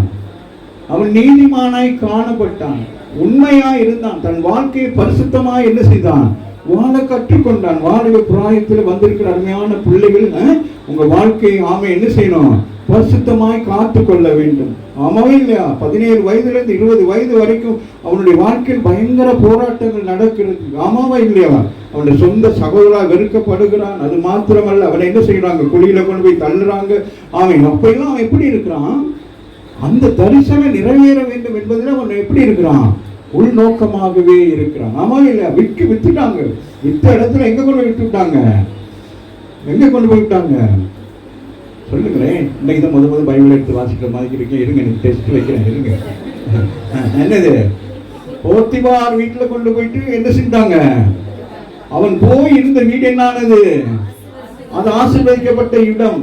அவன் நீதிமானாய் காணப்பட்டான், உண்மையா இருந்தான், தன் வாழ்க்கையை பரிசுத்தமாய் என்ன செய்தான், வாழ கற்றுக்கொண்டான். வாலிப பிராயத்தில் வந்திருக்கிற அருமையான பிள்ளைகள், உங்க வாழ்க்கையை என்ன செய்யணும், பரிசுத்தமாய் காத்து கொள்ள வேண்டும். ஆமாவே இல்லையா? 17 வயதிலிருந்து 20 வயது வரைக்கும் அவனுடைய வாழ்க்கையில் பயங்கர போராட்டங்கள் நடக்கிறது. ஆமாவா இல்லையா? அவனுடைய சொந்த சகோதரா வெறுக்கப்படுகிறான். அது மாத்திரமல்ல, அவனை என்ன செய்யறாங்க, குழியில கொண்டு போய் தள்ளுறாங்க. அவன் அப்பெல்லாம் அவன் எப்படி இருக்கிறான், அந்த தரிசனம் நிறைவேற வேண்டும் என்பதில் அவன் எப்படி இருக்கிறான், உள்நோக்கமாகவே இருக்கிறான். ஆமா இல்லையா? வித்துட்டாங்க. வித்த இடத்துல எங்க கொண்டு போய் விட்டுட்டாங்க, எங்க கொண்டு போய் விட்டாங்க சொல்லுங்களேன். இன்னைக்கு தான் பைபிள் எடுத்து வாசிக்கிற மாதிரி இருக்கேன். இருங்க, எனக்கு டெஸ்ட் வைக்கிறேன். இருங்க. என்னது, போத்திபார் வீட்டுல கொண்டு போயிட்டு என்ன செஞ்சாங்க? அவன் போய் இருந்த வீடு என்னானது? அது ஆசீர்வதிக்கப்பட்ட இடம்.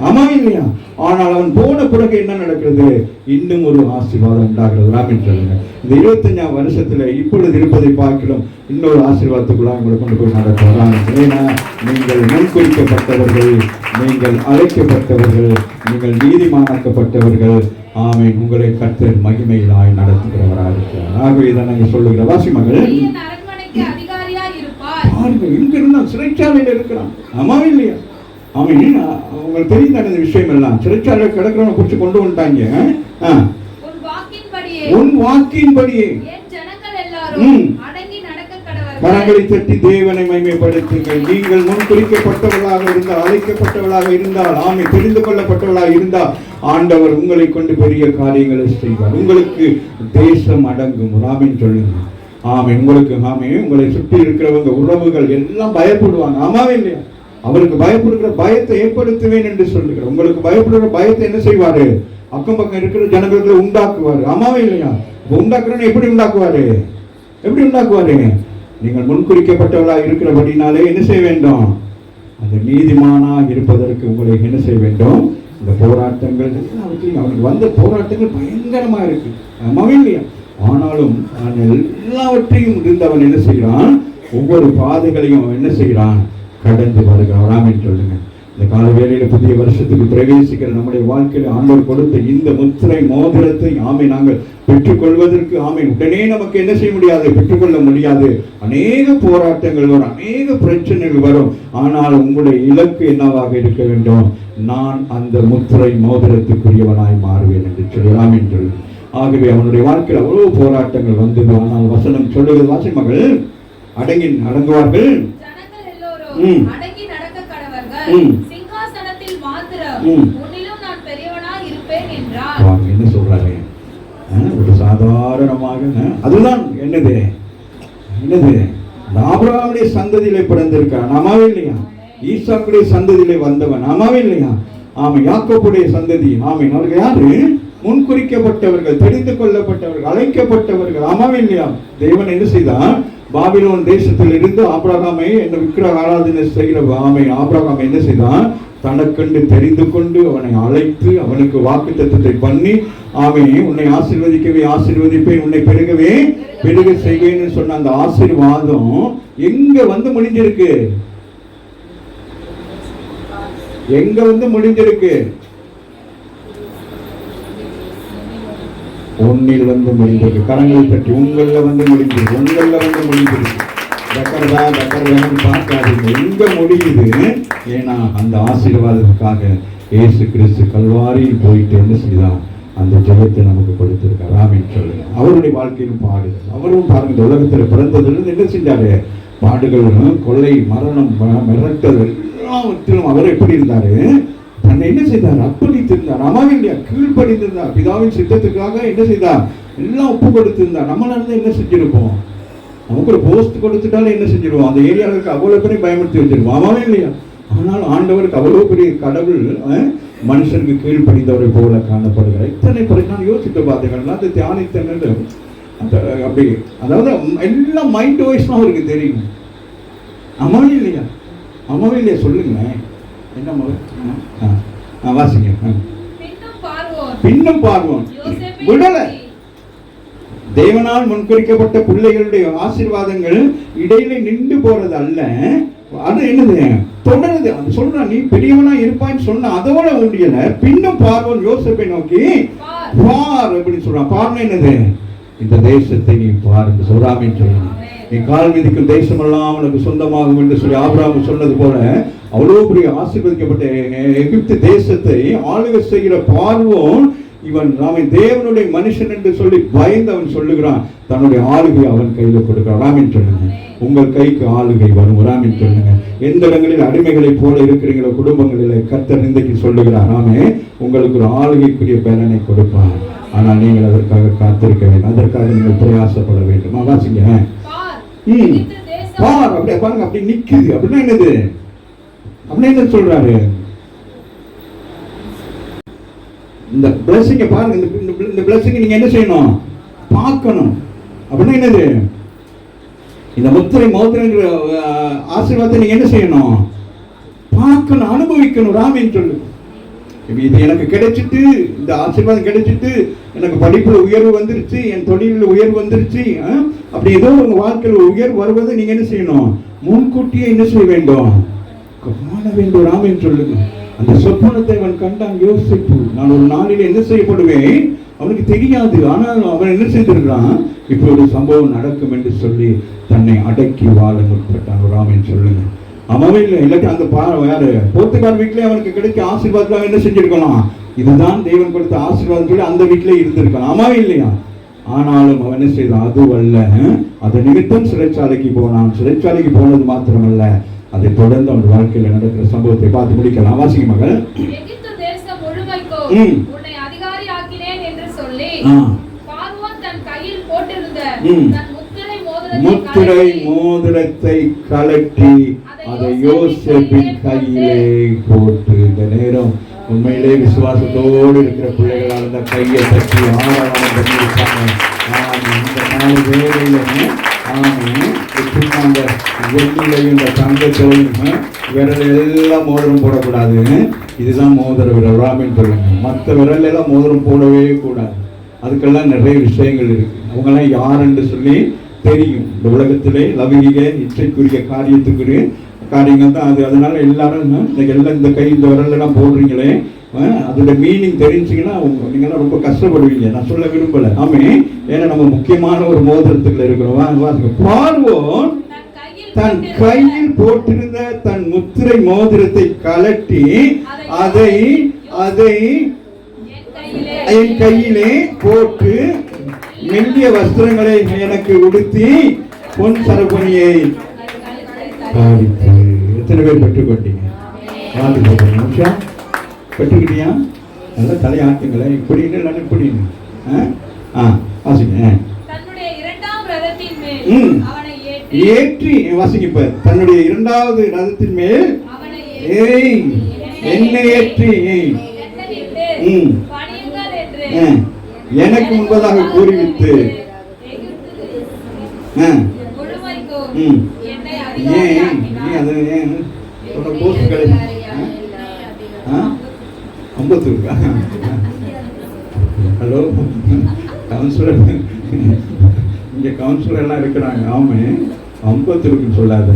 ஆமா இல்லையா? ஆனால் அவன் போன பிறகு என்ன நடக்கிறது? இன்னும் ஒரு ஆசீர்வாதம் உண்டாகிறது. ராமின் சொல்லுங்க, இந்த 25ஆம் வருஷத்துல இப்பொழுது இருப்பதை பார்க்கிறோம், இன்னொரு ஆசீர்வாதத்துக்குள்ள உங்களை கொண்டு போய் நடக்கலாம். ஏன்னா நீங்கள் முன்குறிக்கப்பட்டவர்கள், நீங்கள் அழைக்கப்பட்டவர்கள், நீங்கள் நீதிமானாக்கப்பட்டவர்கள். ஆமென். உங்களை கர்த்தர் மகிமையிலாய் நடத்துகிறவராக இருக்கிறார். ஆகவே இதை நாங்கள் சொல்லுகிற வாசிமகள் பாருங்க, இங்க இருந்தா சிறைச்சாலையில இருக்கிறான். ஆமா இல்லையா? அவன் உங்களுக்கு தெரியும் தானே இந்த விஷயம் எல்லாம். சிறைச்சாலையில கிடக்கிறவனை பிடிச்சு கொண்டு வந்துட்டாங்க. உன் வாக்கின்படியே கரங்களை தட்டி தேவனை மகிமைப்படுத்துங்கள். நீங்கள் முன் குறிக்கப்பட்டவர்களாக இருந்தால், அழைக்கப்பட்டவர்களாக இருந்தால், ஆமை தெரிந்து கொள்ளப்பட்டவர்களாக இருந்தால், ஆண்டவர் உங்களை கொண்டு பெரிய காரியங்களை செய்வார். உங்களுக்கு தேசம் அடங்கும். ராமின் சொல்லுங்க. ஆமை. உங்களுக்கு ஆமை. உங்களை சுற்றி இருக்கிறவங்க, உறவுகள் எல்லாம் பயப்படுவாங்க. ஆமாவே இல்லையா? அவருக்கு பயப்படுகிற பயத்தை ஏற்படுத்துவேன் என்று சொல்லுகிறார். உங்களுக்கு பயப்படுகிற பயத்தை என்ன செய்வாரு? அக்கம் பக்கம் இருக்கிற ஜனங்களை உண்டாக்குவாரு. ஆமாவே இல்லையா? உண்டாக்குறேன்னு எப்படி உண்டாக்குவாரு? எப்படி உண்டாக்குவாரு? நீங்கள் முன்குறிக்கப்பட்டவர்களா இருக்கிறபடினாலே என்ன செய்ய வேண்டும்? அந்த நீதிமானா இருப்பதற்கு உங்களை என்ன செய்ய வேண்டும்? இந்த போராட்டங்கள் எல்லாவற்றையும், அவனுக்கு வந்த போராட்டங்கள் பயங்கரமா இருக்கு. ஆமாவே இல்லையா? ஆனாலும் எல்லாவற்றையும் இருந்து அவன் என்ன செய்கிறான்? ஒவ்வொரு பாதைகளையும் அவன் என்ன செய்கிறான்? கடந்து வருகிறான். ராமின் சொல்லுங்க. இந்த கால வேளையில புதிய வருஷத்துக்கு பிரவேசிக்கிற நம்முடைய வாழ்க்கையில ஆண்டவர் கொடுத்த இந்த முத்திரை மோதிரத்தை ஆமை நாங்கள் பெற்றுக்கொள்வதற்கு ஆமை உடனே நமக்கு என்ன செய்ய முடியாது? பெற்றுக்கொள்ள முடியாது. அநேக போராட்டங்கள் வரும், அநேக பிரச்சனைகள் வரும். ஆனால் உங்களுடைய இலக்கு என்னவாக இருக்க வேண்டும்? நான் அந்த முத்திரை மோதிரத்துக்குரியவனாய் மாறுவேன் என்று சொல்லி ராமின் சொல்லுங்க. ஆகவே அவனுடைய வாழ்க்கையில் அவ்வளவு போராட்டங்கள் வந்தது. ஆனால் வசனம் சொல்லுவது, வாசிமகள் அடங்குவார்கள், என்ன சொல்றாரு? ஒரு சாதாரணமாக அதுதான் என்னது ஆபிரகாமுடைய சந்ததியிலே பிறந்திருக்கான். ஆமாவே இல்லையா? ஈசாக்குடைய சந்ததியிலே வந்தவன். ஆமாவே இல்லையா? ஆமா. யாக்கோபுடைய சந்ததி. ஆமை. அவர்கள் யாரு? முன்குறிக்கப்பட்டவர்கள், தெரிந்து கொள்ளப்பட்டவர்கள், அழைக்கப்பட்டவர்கள். ஆமாவே இல்லையா? தேவன் என்ன செய்தான்? பாபிலோன் தேசத்தில் இருந்து ஆபிரகாமை என்ன விக்கிரக ஆராதனை செய்கிற ஆபிரகாமை என்ன செய்தான்? தனக்கென்று தெரிந்து கொண்டு அவனை அழைத்து அவனுக்கு வாக்குத்தத்தத்தை பண்ணி, ஆமே உன்னை ஆசீர்வதிக்கவே ஆசீர்வதிப்பேன், உன்னை பெருகவே பெருக செய்வேன்னு சொன்ன அந்த ஆசீர்வாதம் எங்க வந்து முடிஞ்சிருக்கு? எங்க வந்து முடிஞ்சிருக்கு? உன்னில் வந்து முடிந்தது. கரங்களை பற்றி உங்கள வந்து முடிஞ்சது, உங்கள வந்து முடிஞ்சது. பார்க்காதீங்க, எங்க முடியுது? ஏன்னா அந்த ஆசீர்வாதத்துக்காக இயேசு கிறிஸ்து கல்வாரியில் போயிட்டு என்ன செய்தான்? அந்த ஜெபத்தை நமக்கு கொடுத்திருக்கார். ராமின் சொல்லுங்க. அவருடைய வாழ்க்கையிலும் பாடுகள். அவரும் பாருங்க, இந்த உலகத்தில் பிறந்ததிலிருந்து என்ன செஞ்சாரு? பாடுகள், கொள்ளை, மரணம், மிரட்டல் எல்லாவற்றிலும் அவர் எப்படி இருந்தாரு? தன்னை என்ன செய்தார்? அர்ப்பணித்திருந்தார். அம்மாவே இல்லையா? கீழ்ப்படிந்திருந்தார். பிதாவின் சித்தத்துக்காக என்ன செய்தார்? எல்லாம் ஒப்பு கொடுத்திருந்தார். நம்மளா இருந்து என்ன செஞ்சிருப்போம்? நமக்கு ஒரு போஸ்ட் கொடுத்துட்டாலும் என்ன செஞ்சிருவோம்? அந்த ஏரியாவுக்கு அவ்வளவு பெரிய பயமுறுத்தி வச்சிருவோம். ஆமாவே இல்லையா? ஆனால் ஆண்டவருக்கு அவ்வளவு பெரிய கடவுள் மனுஷனுக்கு கீழ்ப்படிந்தவரை போல காணப்படுகிறார். இத்தனை பிறகு நான் யோசித்து பார்த்தீங்கன்னா அந்த தியானித்தங்கள் அந்த அப்படி, அதாவது எல்லாம் மைண்ட் வைஸ் தான் அவருக்கு தெரியும். அம்மாவே இல்லையா? அம்மாவே இல்லையா? சொல்லுங்க. என்ன வாசிங்க. பின்னும் பார்வோன் விடல. தேவனால் முன்குறிக்கப்பட்ட பிள்ளைகளுடைய ஆசீர்வாதங்கள் இடையில நின்று போறது அல்ல, அது என்னது? தொடருது. அது சொல்றான், நீ பெரியவனா இருப்பான்னு சொன்ன அதோட முடியல. பின்னும் பார்வோன் யோசேப்பை நோக்கி பார் அப்படின்னு சொல்றான். பார்னா என்னது? இந்த தேசத்தை நீ பார் என்று சொல்றாமின்னு சொல்லணும். நீ கால் மிதிக்கும் தேசமெல்லாம் உனக்கு சொந்தமாகும் என்று சொல்லி ஆபிரகாம் சொன்னது போல அவ்வளவு பெரிய ஆசீர்வதிக்கப்பட்ட எகிப்து தேசத்தை ஆளுகை செய்கிற பார்வோன் இவன் தேவனுடைய மனுஷன் என்று சொல்லி பயந்து அவன் சொல்லுகிறான். தன்னுடைய ஆளுகை அவன் கையில கொடுக்கிறான். ராமின் சொல்லுங்க. உங்கள் கைக்கு ஆளுகை வரும். ராமின் சொல்லுங்க. எந்த இடங்களில் அடிமைகளை போல இருக்கிறீங்களோ குடும்பங்களில் கர்த்தர் இன்றைக்கு சொல்லுகிறார், நாமே உங்களுக்கு ஒரு ஆளுகைக்குரிய பலனை கொடுப்பார். ஆனால் நீங்கள் அதற்காக காத்திருக்க வேண்டும், அதற்காக நீங்கள் பிரயாசப்பட வேண்டும். வாசிங்க. பார் அப்படியே பாருங்க, அப்படி நிக்குது. அப்படின்னா என்னது? அப்படின்னா என்ன சொல்றாரு? இந்த பிளஸிங்க பாருங்க. இந்த பிளஸிங்க நீங்க என்ன செய்யணும்? பார்க்கணும். அப்படின்னா என்னது? இந்த முத்திரை மோதிரங்கிற ஆசீர்வாதத்தை நீங்க என்ன செய்யணும்? பார்க்கணும், அனுபவிக்கணும். ராமேன்னு சொல்லு. இது எனக்கு கிடைச்சிட்டு, இந்த ஆசீர்வாதம் கிடைச்சிட்டு, எனக்கு படிப்புல உயர்வு வந்துருச்சு, என் தொழிலில் உயர்வு வந்துருச்சு, அப்படி ஏதோ உங்க வாழ்க்கையில் உயர்வு வருவதை நீங்க என்ன செய்யணும்? முன்கூட்டியே என்ன செய்ய வேண்டும்? காண வேண்டும். ராமேன்னு சொல்லுங்க. அந்த சொப்பனத்தை அவன் கண்டான் யோசிப்பு. நான் ஒரு நாளில் என்ன செய்யப்படுவேன் அவனுக்கு தெரியாது. ஆனால் அவன் என்ன செய்திருக்கிறான்? இப்ப ஒரு சம்பவம் நடக்கும் என்று சொல்லி தன்னை அடக்கி வாழ முற்பட்டான். ராமேன்னு சொல்லுங்க. அவன் இல்லை, இல்லாட்டி அந்த யாரு போர்த்துக்கார் வீட்டிலே அவனுக்கு கிடைக்க ஆசீர்வாதம் என்ன செஞ்சிருக்கலாம்? இதுதான் தெய்வம் கொடுத்த ஆசீர்வாதம் சொல்லி அந்த வீட்டிலே இருந்திருக்கலாம். அம்மாவே இல்லையா? ஆனாலும் அவன் என்ன செய்தான்? அதுவல்ல, அதை நிமித்தம் சிறைச்சாலைக்கு போனான். சிறைச்சாலைக்கு போனது மாத்திரமல்ல, அதை தொடர்ந்து அவன் வாழ்க்கையில் நடக்கிற சம்பவத்தை பார்த்து முடிக்கலாம். வாசிங்க மகள். எகிப்து தேசம் முழுமைக்கும் உன்னை அதிகாரி ஆக்கினேன் என்று சொல்லி பார்வோன் தன் கையில் போட்டிருந்த தன் முத்திரை மோதிரத்தை கலட்டி அதை யோசேப்பின் கையிலே போட்டு. இந்த நேரம் உண்மையிலே விசுவாசத்தோடு இருக்கிற பிள்ளைகளால் அந்த கையை தட்டி ஆராதனை பண்ணியிருக்காங்க. இந்த 4 வேளையில அந்த வெள்ளிலையும் இந்த தங்கத்திலையும் விரல் எல்லாம் மோதிரம் போடக்கூடாது. இதுதான் மோதிர விரல். ராமேன்னு சொல்லுங்க. மற்ற விரல் எல்லாம் மோதிரம் போடவே கூடாது. அதுக்கெல்லாம் நிறைய விஷயங்கள் இருக்கு. அவங்கெல்லாம் யாருன்னு சொல்லி தெரியும். இந்த உலகத்திலே லௌகிக இச்சைக்குரிய காரியத்துக்குரிய காரியங்கள் தான் அது. அதனால எல்லாரும் எல்லாம் இந்த கை இந்த விரல் எல்லாம் போடுறீங்களே, அதோட மீனிங் தெரிஞ்சிங்கன்னா நீங்கெல்லாம் ரொம்ப கஷ்டப்படுவீங்க. நான் சொல்ல விரும்பல. ஆமே, ஏன்னா நம்ம முக்கியமான ஒரு மோதிரத்துக்குள்ள இருக்கிறோம். பார்வோன் தன் கையில் போட்டிருந்த தன் முத்திரை மோதிரத்தை கலட்டி அதை என் கையிலே போட்டு மெல்லிய வஸ்திரங்களை எனக்கு உடுத்தி பொன் சரபணியை காவித்து. எத்தனை பேர் பெற்றுக்கொண்டீங்க? நிமிஷம் பெற்றுக்கிட்டியா? நல்லா தலையாட்டுங்களே. இப்படி இல்லை, இப்படி வாசிங்க. ஏற்றி வாசிங்க. இப்ப தன்னுடைய 2வது ரதத்தின் மேல் என்னை ஏற்றி எனக்கு முன்பதாக கூறிவிட்டு ஹலோ கவுன்சிலர், இங்க கவுன்சிலர் எல்லாம் இருக்கிறாங்க. ஆமா, அம்பத்தூருக்கு சொல்லாத,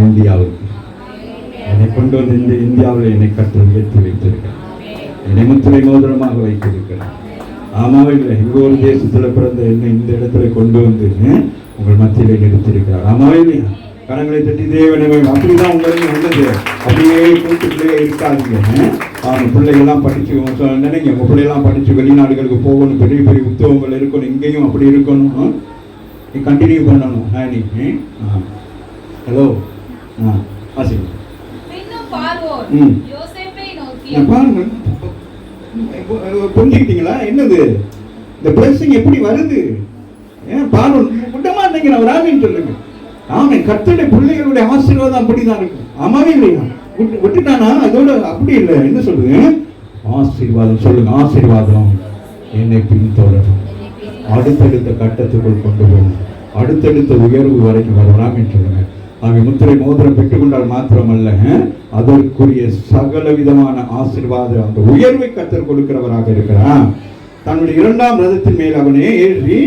இந்தியாவுக்கு என்னை கொண்டு வந்து இந்த இந்தியாவில் என்னை கற்று ஏற்றி வைத்திருக்கிறேன். என்னை முத்திரை மோதிரமாக வைத்திருக்கிறார். ஆமாவே இல்லை, இங்க ஒரு தேசத்துல பிறந்த என்னை இந்த இடத்துல கொண்டு வந்து உங்கள் மத்தியிலே நிறுத்திருக்கிறார். ஆமாவே இல்லையா? கரங்களை தட்டி தேவனை. அப்படிதான் உங்களையும் வந்தது. அப்படியே கூட்டுக்குள்ளே இருக்காதுங்க. பிள்ளைகள்லாம் படிச்சு நினைங்க, உங்க பிள்ளைகள்லாம் படிச்சு வெளிநாடுகளுக்கு போகணும், பெரிய பெரிய உத்தியோகங்கள் இருக்கணும், இங்கேயும் அப்படி இருக்கணும். நீ கண்டினியூ பண்ணணும். ஹலோ வாசிங்க. பாருங்க, புரிஞ்சுக்கிட்டீங்களா? என்னது இந்த பிளஸிங் எப்படி வருது? பார்வோன் விட்டமா நினைக்கிறேன். ராமின்னு சொல்லுங்க. ஆமா, கர்த்தருடைய பிள்ளைகளுடைய ஆசீர்வாதம் அப்படிதான் இருக்கும். ஆமாவே இல்லையா? விட்டுட்டானா? அதோட அப்படி இல்லை. என்ன சொல்லுங்க? ஆசீர்வாதம் சொல்லுங்க. ஆசீர்வாதம் என்னை பின்தொடரும், அடுத்தடுத்த கட்டத்துக்குள் கொண்டு போகும், அடுத்தடுத்த உயர்வு வரைக்கும் வரலாம்னு சொல்லுங்க. ஆக முத்திரை மோதிரம் பெற்றுக்கொண்டால் மாத்திரமல்ல, அதற்குரிய சகல விதமான ஆசீர்வாதம், அந்த உயர்வை கர்த்தர் கொடுக்கிறவராக இருக்கிறார். தன்னுடைய 2ஆம் ரதத்தின் மேல் அவனே ஏறி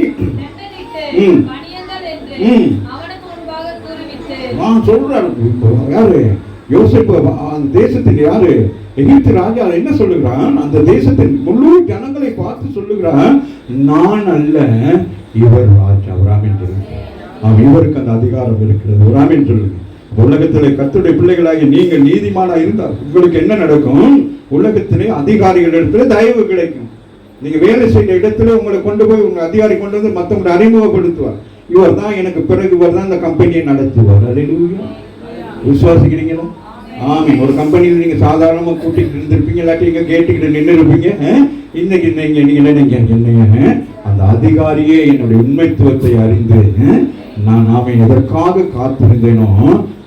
சொல்றாரு. யாரு? யோசேப்பு. அந்த தேசத்தின் யாரு? எகிப்து ராஜா என்ன சொல்லுகிறான்? அந்த தேசத்தின் முழு ஜனங்களை பார்த்து சொல்லுகிறான், நான் அல்ல, இவர் ராஜா. ராமேன் சொல்லுங்க. இவருக்கு அந்த அதிகாரம் இருக்கிறது. ராமேன் சொல்லுங்க. உலகத்திலே கர்த்தருடைய பிள்ளைகளாகி நீங்கள் நீதிமானா இருந்தால் உங்களுக்கு என்ன நடக்கும்? உலகத்திலே அதிகாரிகள் இடத்துல தயவு கிடைக்கும். நீங்க வேலை செய்த இடத்துல உங்களை கொண்டு போய் உங்க அதிகாரி கொண்டு வந்து மற்றவங்களை அறிமுகப்படுத்துவார். இவர் தான் எனக்கு பிறகு, இவர் தான் இந்த கம்பெனியை நடத்துவார். அல்லேலூயா. விசுவாசிக்கிறீங்களா? ஆமீன். ஒரு கம்பெனியில் நீங்க சாதாரணமா கூட்டிட்டு இருந்திருப்பீங்க, இல்லாட்டி நீங்க கேட்டுக்கிட்டு நின்று இருப்பீங்க. இன்னைக்கு நீங்க அந்த அதிகாரியே என்னுடைய உண்மைத்துவத்தை அறிந்து நான் எதற்காக காத்திருந்தேனோ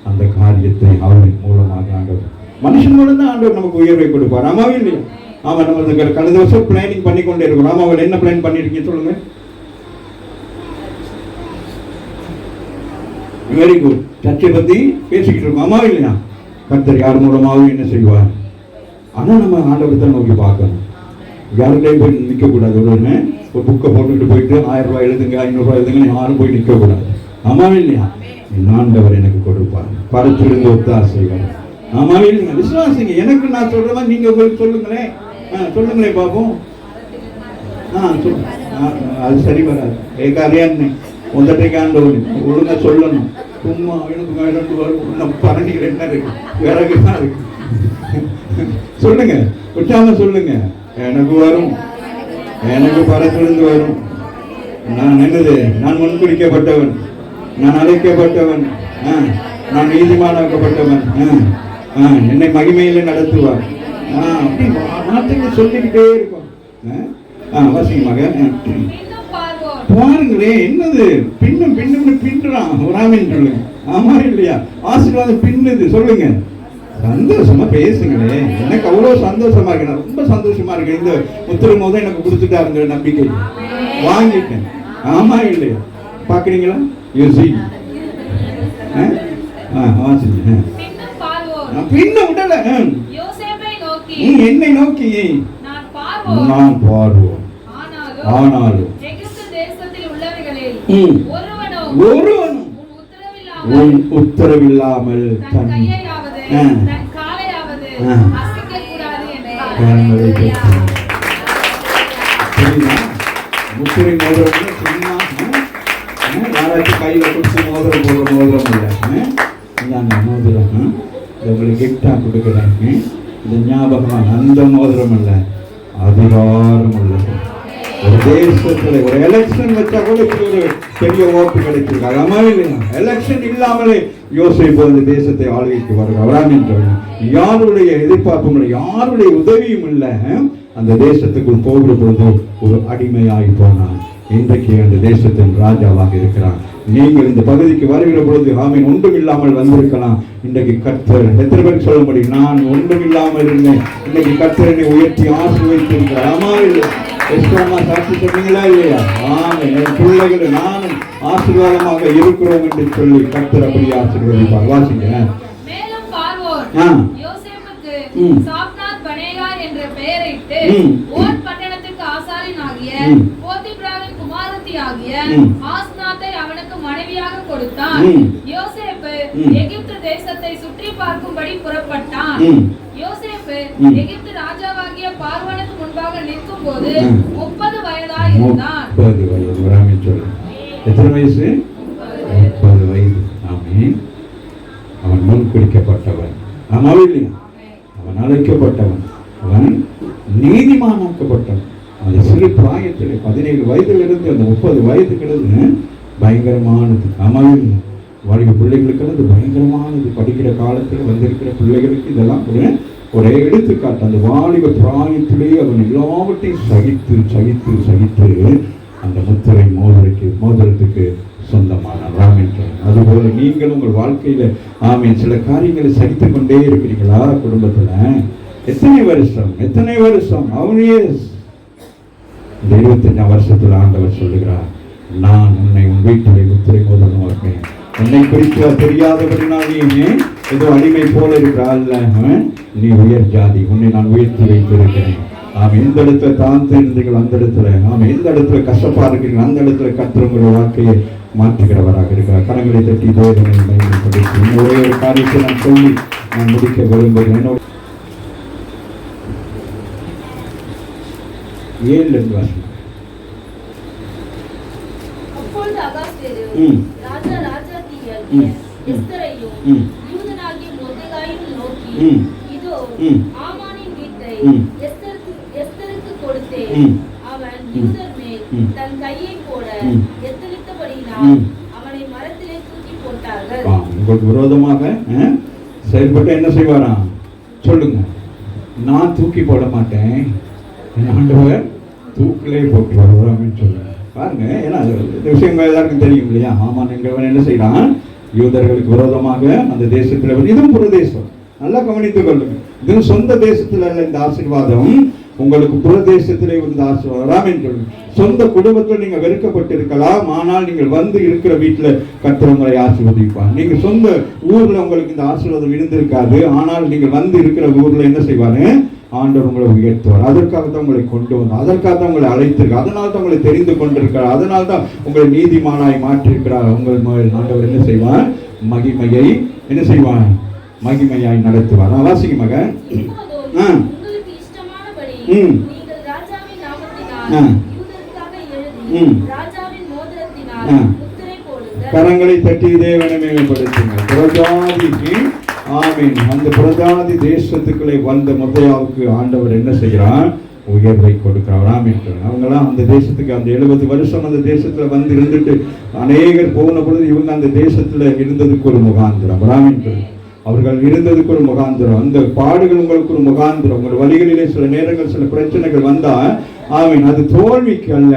அந்த காரியத்தை அவரின் மூலமாக ஆண்டவர், மனுஷன் மூலம் தான் ஆண்டவர் நமக்கு உயர்வை கொடுப்பார். ஆமாவே இல்லையா? ஆமா, நம்ம கடந்த வருஷம் பிளானிங் பண்ணி கொண்டே இருக்கோம். ஆமா, அவர் என்ன பிளான் பண்ணிருக்கீங்க சொல்லுங்க. Very good. சர்ச்சை பத்தி பேசிக்கிட்டு இருக்கோம், ஆமா இல்லையா? கர்த்தர் யார் மூலமாகவும் என்ன செய்வார்? ஆனா நம்ம ஆண்டவரத்தை நோக்கி பார்க்கணும். யாருக்கையும் போய் நிற்க கூடாது. ஒரு புக்கை போட்டுக்கிட்டு போயிட்டு 1000 ரூபாய் எழுதுங்க, 500 ரூபாய் எழுதுங்க, யாரும் போய் நிற்க கூடாது, ஆமா இல்லையா? ஆண்டவர் எனக்கு கொடுப்பார், பரத்திலிருந்து ஒத்தார் செய்வார், ஆமா இல்லையா? விசுவாசிங்க. எனக்கு நான் சொல்ற மாதிரி நீங்க உங்களுக்கு சொல்லுங்களேன், சொல்லுங்களேன் பாப்போம். அது சரி வராது. ஏகாரியான்னு ஒன்றரைக்கு ஆண்டவன் ஒழுங்கா சொல்லணும். சும்மா எனக்கு பரணிகள் என்ன இருக்கு, விறகு தான் இருக்கு. சொல்லுங்க, உற்சாக சொல்லுங்க. எனக்கு வரும், எனக்கு பரத்திலிருந்து வரும். நான் என்னது? நான் முன்குறிக்கப்பட்டவன், நான் அழைக்கப்பட்டவன், நான் நீதிமானாக்கப்பட்டவன், என்னை மகிமையில நடத்துவார். அப்படி வார்த்தைகளை சொல்லிக்கிட்டே இருக்கும். அவசியமாக பாருங்களேன், என்னது பின்னும் பின்னும் பின்னுறான் ஒரு ஆமீன் சொல்லுங்க, ஆமா இல்லையா? ஆசீர்வாதம் பின்னுது. சொல்லுங்க, சந்தோஷமா பேசுங்களே. எனக்கு அவ்வளவு சந்தோஷமா இருக்கு, நான் ரொம்ப சந்தோஷமா இருக்கேன். இந்த முத்திரை மோதம் எனக்கு கொடுத்துட்டாருங்கிற நம்பிக்கை வாங்கிட்டேன், ஆமா இல்லையா? பாக்குறீங்களா? பின்ன விடல, என்னை நோக்கி நான் பார்வோம், ஆனாலும் ஒருவனும் உன் உத்தரவில்லாமல் தன் முத்திரை மோதிரம் சும்மா யாராச்சும் கையில கொடுத்து மோதிரம் போடுற மோதிரம் இல்லை. இந்தாங்க மோதிரம், உங்களுக்கு கிஃப்டா கொடுக்குறேன். இந்த ஞாபகம் அந்த மோதிரம் அல்ல, அதிகாரம் உள்ளது. ஒரு தேசத்துல ஒரு எலெக்ஷன் வச்சா கூட ஒரு பெரிய ஓட்டு கிடைச்சிருக்காங்க, ஆமா இல்லையா? எலெக்ஷன் இல்லாமலே யோசிப்பு அந்த தேசத்தை ஆளுகைக்கு வருகிறார். யாருடைய எதிர்பார்ப்பும் இல்லை, யாருடைய உதவியும் இல்லை. அந்த தேசத்துக்குள் போகிற பொழுது ஒரு அடிமையாகி போனான். இன்றைக்கு அந்த தேசத்தின் ராஜாவாக இருக்கிறான். நீங்கள் இந்த பகுதிக்கு வருகிற பொழுது ஆமீன் ஒன்றும் இல்லாமல் வந்திருக்கலாம். இன்றைக்கு கர்த்தர் எத்தனை பேருக்கு சொல்ல முடியும்? நான் ஒன்றும் இல்லாமல் இருந்தேன், இன்னைக்கு கர்த்தர் என்னை உயர்த்தி ஆசீர்வதித்திருக்கிறார், ஆமா இல்லையா? சாட்சி சொன்னீங்களா இல்லையா? ஆமாம், என் பிள்ளைகள் நானும் ஆசீர்வாதமாக இருக்கிறோம் என்று சொல்லி கர்த்தர் அப்படி ஆசீர்வதிப்பார். வாசிங்க. என்ற பெயரிட்டு ஓன் பட்டணத்துக்கு ஆசாரியனாகிய போத்திபிராவின் குமாரத்தியாகிய ஆஸ்நாத்தை அவனுக்கு மனைவியாக கொடுத்தான். யோசேப்பு எகிப்து தேசத்தை சுற்றி பார்க்கும்படி புறப்பட்டான். யோசேப்பு எகிப்து ராஜாவாகிய பார்வோனுக்கு முன்பாக நிற்கும் போது 30 வயதாய் இருந்தான். 30 வயது. எத்தனை வயசு? 30 வயது. ஆமென். அவன் முன் குறிக்கப்பட்டவன், ஆமாவே இல்லையா? அவன் அழைக்கப்பட்டவன், அவன் நீதிமானாக்கப்பட்டவன். அந்த சிறு பிராயத்தில் 17 வயதிலிருந்து அந்த 30 வயதுக்கிறது பயங்கரமானது, ஆமாவே இல்லை? வாலிப பிள்ளைகளுக்கு அது பயங்கரமானது. படிக்கிற காலத்தில் வந்திருக்கிற பிள்ளைகளுக்கு இதெல்லாம் ஒரே எடுத்துக்காட்டு. அந்த வாலிப பிராயத்திலேயே அவன் எல்லாவற்றையும் சகித்து சகித்து சகித்து அந்த முத்திரை மோதிரத்துக்கு சொந்தமான ராமேஸ்வரன். அதுபோல நீங்கள் உங்கள் வாழ்க்கையில சில காரியங்களை சகித்துக் கொண்டே இருக்கிறீங்களா? குடும்பத்துல எத்தனை வருஷம் அவனே 25ஆம் வருஷத்துல ஆண்டவர் சொல்லுகிறார், நான் உன்னை உன் வீட்டிலே முத்திரை மோதிரம் வைப்பேன். உன்னை குறித்து தெரியாதவரினால் நீ ஏதோ அடிமை போல இருக்கிறாள், நீ உயர் ஜாதி, உன்னை நான் உயர்த்தி வைத்திருக்கிறேன். எந்த இடத்துல தாழ்ந்து இருந்தீர்கள் அந்த இடத்துல, எந்த இடத்துல கஷ்டப்பா இருக்கிறீர்கள் அந்த இடத்துல கர்த்தர் வாழ்க்கையை மாற்றுகிறவராக இருக்கிறார். கரங்களை தட்டி தேவனை மகிமைப்படுத்தி ஒரே ஒரு காரியத்தை நான் சொல்லி நான் முடிக்க விரும்புகிறேன். என்னோட 7 வாசம். அப்பொழுது அகாஸ்வேரு ராஜா ராஜாத்தியாகிய எஸ்தரையும் யூதனாகிய மொர்தெகாயையும் நோக்கி, இதோ ஆமானின் வீட்டை எஸ்தருக்கு கொடுத்தேன். அவன் யூதர் மேல் தன் கையை போட எத்தனித்தபடியினால் அவனை மரத்திலே தூக்கி போட்டார்கள். உங்களுக்கு விரோதமாக செயல்பட்டு என்ன செய்வாராம்? சொல்லுங்க. நான் தூக்கி போட மாட்டேன், ஆண்டவர் தூக்கிலே போட்டுருவாங்க சொல்லுங்க. பாருங்க, ஏன்னா இந்த விஷயம் எல்லாருக்கும் தெரியும் இல்லையா? ஆமான் என்கிறவன் என்ன செய்யறான்? யூதர்களுக்கு விரோதமாக அந்த தேசத்துல, இதுவும் புற தேசம், நல்லா கவனித்துக் கொள்ளுங்க. இதுவும் சொந்த தேசத்துல இல்ல. இந்த ஆசீர்வாதம் உங்களுக்கு புறதேசத்திலே வந்து ஆசீர்வாதம். ஆமென் சொல்லுங்க. சொந்த குடும்பத்தில் நீங்க வெறுக்கப்பட்டிருக்கலாம், ஆனால் நீங்கள் வந்து இருக்கிற வீட்டுல கர்த்தர் உங்களை ஆசீர்வதிப்பார். நீங்க சொந்த ஊர்ல உங்களுக்கு இந்த ஆசீர்வாதம் இருந்திருக்காது, ஆனால் நீங்கள் வந்து இருக்கிற ஊர்ல என்ன செய்வாரு? ஆண்டவர் உங்களை உயர்த்துவார். அதற்காக தான் உங்களை கொண்டு வந்தார், அதற்காக தான் உங்களை அழைத்திருக்கார், அதனால தான் உங்களை தெரிந்து கொண்டிருக்கிறார், அதனால தான் உங்களை நீதிமானாய் மாற்றிருக்கிறார். உங்கள் ஆண்டவர் என்ன செய்வார்? மகிமையை என்ன செய்வார்? மகிமையாய் நடத்துவார். வாசிங்க மகன். உங்களுக்கு இஷ்டமானபடி நீங்கள் ராஜாவின் நாமத்தினால் யூதருக்காக எழுதி ராஜாவின் மோதிரத்தினால் முத்திரை போடுங்கள். கரங்களை தட்டி தேவனை மேம்படுத்துங்கள். புறஜாதிக்கு ஆமென். அந்த புறஜாதி தேசத்துக்குள்ளே வந்த மொத்தையாவுக்கு ஆண்டவர் என்ன செய்கிறார்? உயர்வை கொடுக்கிறார். ஆமென். அவங்களாம் அந்த தேசத்துக்கு அந்த 70 வருஷம் அந்த தேசத்துல வந்து இருந்துட்டு அநேகர் போன பொழுது இவங்க அந்த தேசத்துல இருந்ததுக்கு ஒரு முகாந்திரம். ஆமென். அவர்கள் இருந்ததுக்கு ஒரு முகாந்திரம். அந்த பாடுகள் உங்களுக்கு ஒரு முகாந்திரம். உங்கள் வழிகளிலே சில நேரங்கள் சில பிரச்சனைகள் வந்தா ஆமென், அது தோல்விக்கு அல்ல,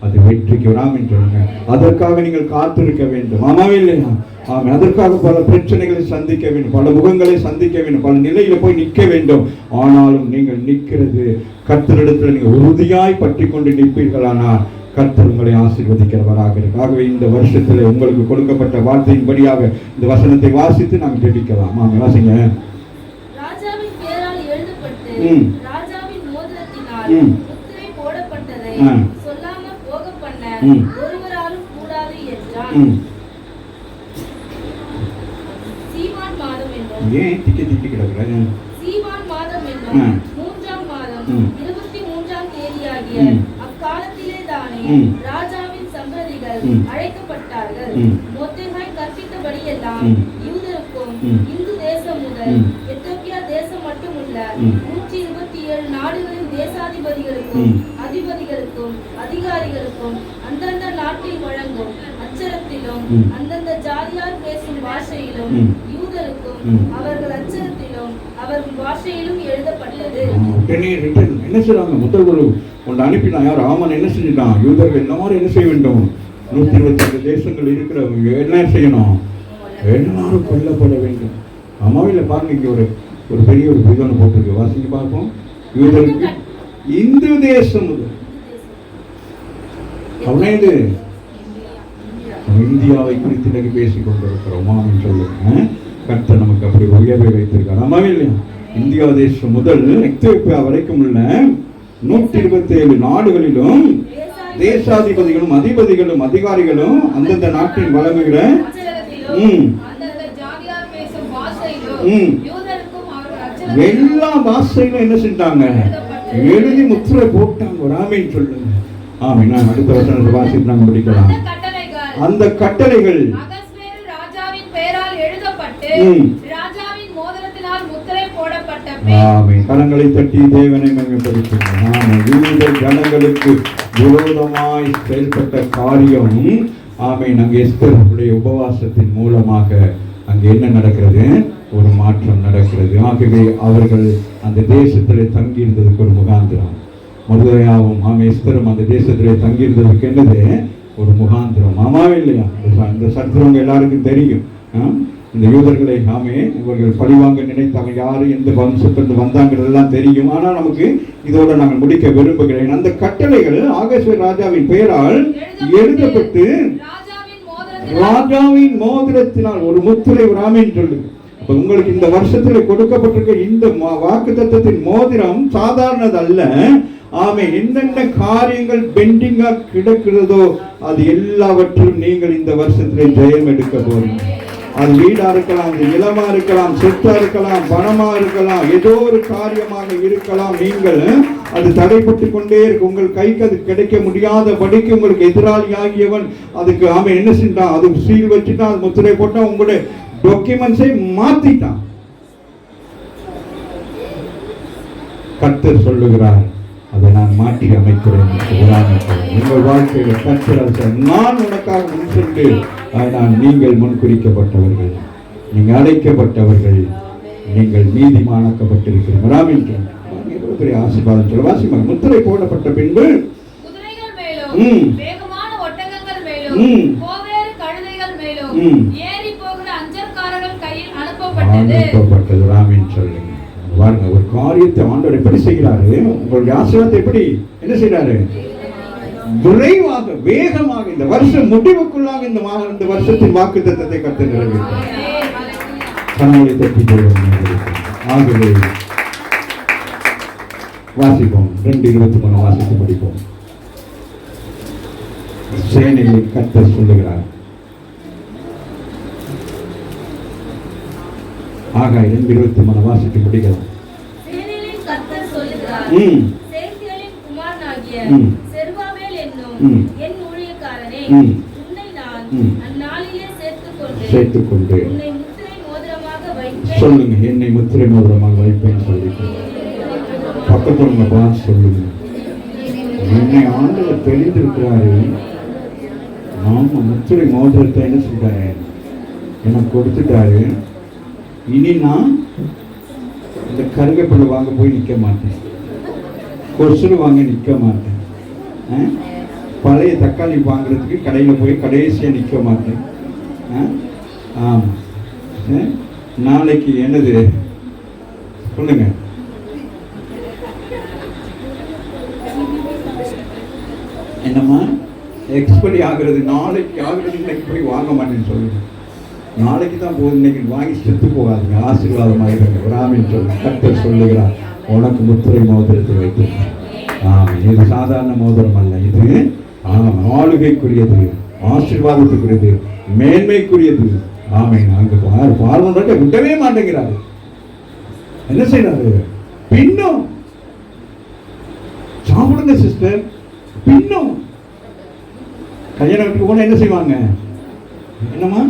அது வெற்றிக்கு. ஆமென் சொல்லுங்க. அதற்காக நீங்கள் காத்திருக்க வேண்டும். ஆமாவே இல்லையா? ஆமென். அதற்காக பல பிரச்சனைகளை சந்திக்க வேண்டும், பல முகங்களை சந்திக்க வேண்டும், பல நிலையில போய் நிற்க வேண்டும். ஆனாலும் நீங்கள் நிற்கிறது கர்த்தரிடத்துல நீங்க உறுதியாய் பற்றி கொண்டு நிற்பீர்களானால் கர்த்தர் உங்களை ஆசீர்வதிக்கிறவராக இருக்கு. ஆகவே இந்த வருஷத்துல உங்களுக்கு கொடுக்கப்பட்ட வார்த்தையின்படியாக இந்த வசனத்தை வாசித்து நாம் ஜெபிக்கலாம். ஆமென். வாசிங்க. ராஜாவின் பெயரால் எழுதப்பட்டு ராஜாவின் மோதிரத்தினால் முத்திரை போடப்பட்டதை சொல்லாமல் போக பண்ண ஒருவராலும் கூடாது என்றான். சீவான் மாதம் என்னும் ஏன் திக்கி கிடக்குறாங்க? சீவான் மாதம் என்னும் 3ஆம் மாதம் 23ஆம் தேதியாகிய அக்காலத்திலே தானே ராஜாவின் சம்பரதிகள் அழைக்கப்பட்டார்கள். மொர்தெகாய் கற்பித்தபடியெல்லாம் யூதருக்கும் இந்து தேசம் முதல் எத்தியோப்பியா தேசம் மட்டுமல்ல 127 நாடுகளின் தேசாதிபதிகளுக்கும் அதிபதிகளுக்கும் அதிகாரிகளுக்கும் அந்தந்த நாட்டில் வழங்கும் அச்சரத்திலும் அந்தந்த ஜாதியார் பேசும் பாஷையிலும் யூதருக்கும் அவர்கள் அச்சரத்திலும் அவர்கள் பாஷையிலும் எழுதப்பட்டது. என்ன செய்றாங்க? முதல் குரு ஒன்று அனுப்பினான். யார்? ஆமன் என்ன செஞ்சிட்டான்? யூதர்கள் எல்லாரும் என்ன செய்ய வேண்டும்? 125 தேசங்கள் இருக்கிறவங்க என்ன செய்யணும்? எல்லாரும் கொல்லப்பட வேண்டும். அம்மாவில பாருங்க, இங்க ஒரு பெரிய ஒரு விதம் போட்டிருக்கு. வாசிங்க பார்ப்போம். யூதருக்கு இந்து தேசம் முதல் அவனேது இந்தியாவை குறித்து இன்னைக்கு பேசிக் கொண்டிருக்கிறோம். ஆமென் சொல்லுங்க. கர்த்தர் நமக்கு அப்படி உயர்வை வைத்திருக்கார். ஆமாவே இல்லையா? இந்தியா தேசம் முதல் எத்தியோப்பியா வரைக்கும் உள்ள 127 நாடுகளிலும் தேசாதிபதிகளும் அதிபதிகளும் அதிகாரிகளும் அந்தந்த நாட்டின் வழங்குகிற எல்லா பாஷையிலும் என்ன செஞ்சாங்க? எழுதி முத்திரை போட்டாங்க. ஆமென் சொல்லுங்க. ஆமென். நான் அடுத்த வசனத்தை வாசித்து நாங்கள் முடிக்கலாம். அந்த கட்டளைகள் ராஜாவின் பெயரால் எழுதப்பட்டு ராஜாவின் மோதிரத்தினால் முத்திரை போடப்பட்ட. ஆமென். கரங்களை தட்டி தேவனை மகிமைப்படுத்துங்கள். ஆமென். யூத ஜனங்களுக்கு விரோதமாய் செயல்பட்ட காரியம் ஆமென். அங்கே எஸ்தருடைய உபவாசத்தின் மூலமாக அங்கே என்ன நடக்கிறது? ஒரு மாற்றம் நடக்கிறது. ஆகவே அவர்கள் அந்த தேசத்திலே தங்கியிருந்ததுக்கு ஒரு முகாந்திரம். மொர்தெகாயும் எஸ்தரும் அந்த தேசத்திலே தங்கியிருந்ததுக்கு என்னது? ஒரு முகாந்திரம். ஆமாவே இல்லையா? இந்த சரித்திரம் எல்லாருக்கும் தெரியும். இந்த யூதர்களை இவர்கள் பழிவாங்க நினைத்தாங்க. யாரு எந்த வம்சத்திலிருந்து வந்தாங்கிறதெல்லாம் தெரியும். ஆனால் நமக்கு இதோட நாங்கள் முடிக்க விரும்புகிறேன். அந்த கட்டளைகள் ஆகாஸ்வேர் ராஜாவின் பெயரால் எழுதப்பட்டு ராஜாவின் மோதிரத்தினால் ஒரு முத்திரை. ஆமென் சொல்லு. உங்களுக்கு இந்த வருஷத்துல கொடுக்கப்பட்டிருக்க இந்த வாக்குத்தத்தத்தின் மோதிரம் சாதாரணது அல்ல. ஆமென். என்னென்ன காரியங்கள் பெண்டிங்கா கிடக்கிறதோ அது எல்லாவற்றிலும் நீங்கள் இந்த வருஷத்திலே ஜெயம் எடுக்க போறீங்க. அது வீடா இருக்கலாம், நிலமா இருக்கலாம், சொத்தா இருக்கலாம், பணமா இருக்கலாம், ஏதோ ஒரு காரியமாக இருக்கலாம். நீங்கள் அது தடைப்பட்டு கொண்டே இருக்கு. உங்கள் கைக்கு அது கிடைக்க முடியாத படிக்கு உங்களுக்கு எதிராளி ஆகியவன் அதுக்கு ஆமென் என்ன செஞ்சான்? அது சீல் வச்சுட்டான், அது முத்திரை போட்டான், உங்களுடைய டாக்குமெண்ட்ஸை மாத்திட்டான். கர்த்தர் சொல்லுகிறார், அதை நான் மாற்றி அமைக்கிறேன். உங்கள் வாழ்க்கையில கர்த்தர் நான் உனக்காக முன் சென்று நீங்கள் முன் குறிக்கப்பட்டவர்கள், நீங்கள் அழைக்கப்பட்டவர்கள், நீங்கள் நீதிமானாக்கப்பட்டிருக்கிறீர்கள். பெரிய ஆசீர்வாதம் சொல்ல வாசிமா. முத்திரை போடப்பட்ட பின்பு குதிரைகள் மேலும் வேகமான ஒட்டகங்கள் மேலும் கோவேறு கழுதைகள் மேலும் ஏறி போகிற அஞ்சற்காரர்கள் கையில் அனுப்பப்பட்டது. ஆமென் சொல்லுங்க. பாருங்க, ஒரு காரியத்தை ஆண்டவர் எப்படி செய்கிறாரு, உங்களுடைய ஆசீர்வாதத்தை எப்படி என்ன செய்யறாரு, விரைவாக வேகமாக இந்த வருஷம் முடிவுக்குள்ளாக இந்த வருஷத்தின் வாக்குத்தத்தத்தை கர்த்தர் நிறைவேற்றுவார். கனவுகளை தட்டி போடுவோம். ஆகவே வாசிப்போம். 2:23 வாசித்து படிப்போம். சேனையை கர்த்தர் சொல்லுகிறார். ஆகாய் 2:23 வாசித்து முடிக்கலாம். சேனைகளின் கர்த்தர் சொல்லுகிறார், சேத்தியலின் குமாரனாகிய செருபாபேல் என்னும் என் ஊழியக்காரனே, உன்னை நான் அந்நாளிலே சேர்த்துக்கொண்டு உன்னை முத்திரை மோதிரமாக வைப்பேன். சொல்லுங்க, என்னை முத்திரை மோதிரமாக வைப்பேன் சொல்லி பக்கத்துல பார்த்து சொல்லுங்க. என்னை ஆண்டவர் தெரிந்திருக்கிறாரு. நாம முத்திரை மோதிரத்தை என்ன சொல்றாரு, எனக்கு கொடுத்துட்டாரு. இனி நான் இந்த கருவேப்பிலை வாங்க போய் நிற்க மாட்டேன், கொசுறு வாங்க நிற்க மாட்டேன், பழைய தக்காளி வாங்குறதுக்கு கடையில் போய் கடைசியாக நிற்க மாட்டேன். ஆமாம், நாளைக்கு என்னது சொல்லுங்க, என்னம்மா எக்ஸ்பைரி ஆகுறது, நாளைக்கு ஆகுறது, இன்னைக்கு போய் வாங்க மாட்டேன்னு சொல்லுங்க. நாளைக்கு தான் போகுது, இன்னைக்கு வாங்கி செத்து போகாதுங்க, ஆசீர்வாதமாக இருங்க. ராமின்னு சொல்லு. கர்த்தர் சொல்லுகிறார், உனக்கு முத்திரை மோதிரத்தை வைத்து. ஆமாம், இது சாதாரண மோதிரம் அல்ல, இது ஆளுகைக்குரியது, ஆசீர்வாதத்துக்குரியது, மேன்மைக்குரியது. ஆமாம், அங்கே பார்வனுடைய விடவே மாட்டேங்கிறாரு. என்ன செய்யறாரு, பின்னும் சாப்பிடுங்க சிஸ்டர், பின்னும் கல்யாணத்துக்கு போனா என்ன செய்வாங்க, என்னம்மா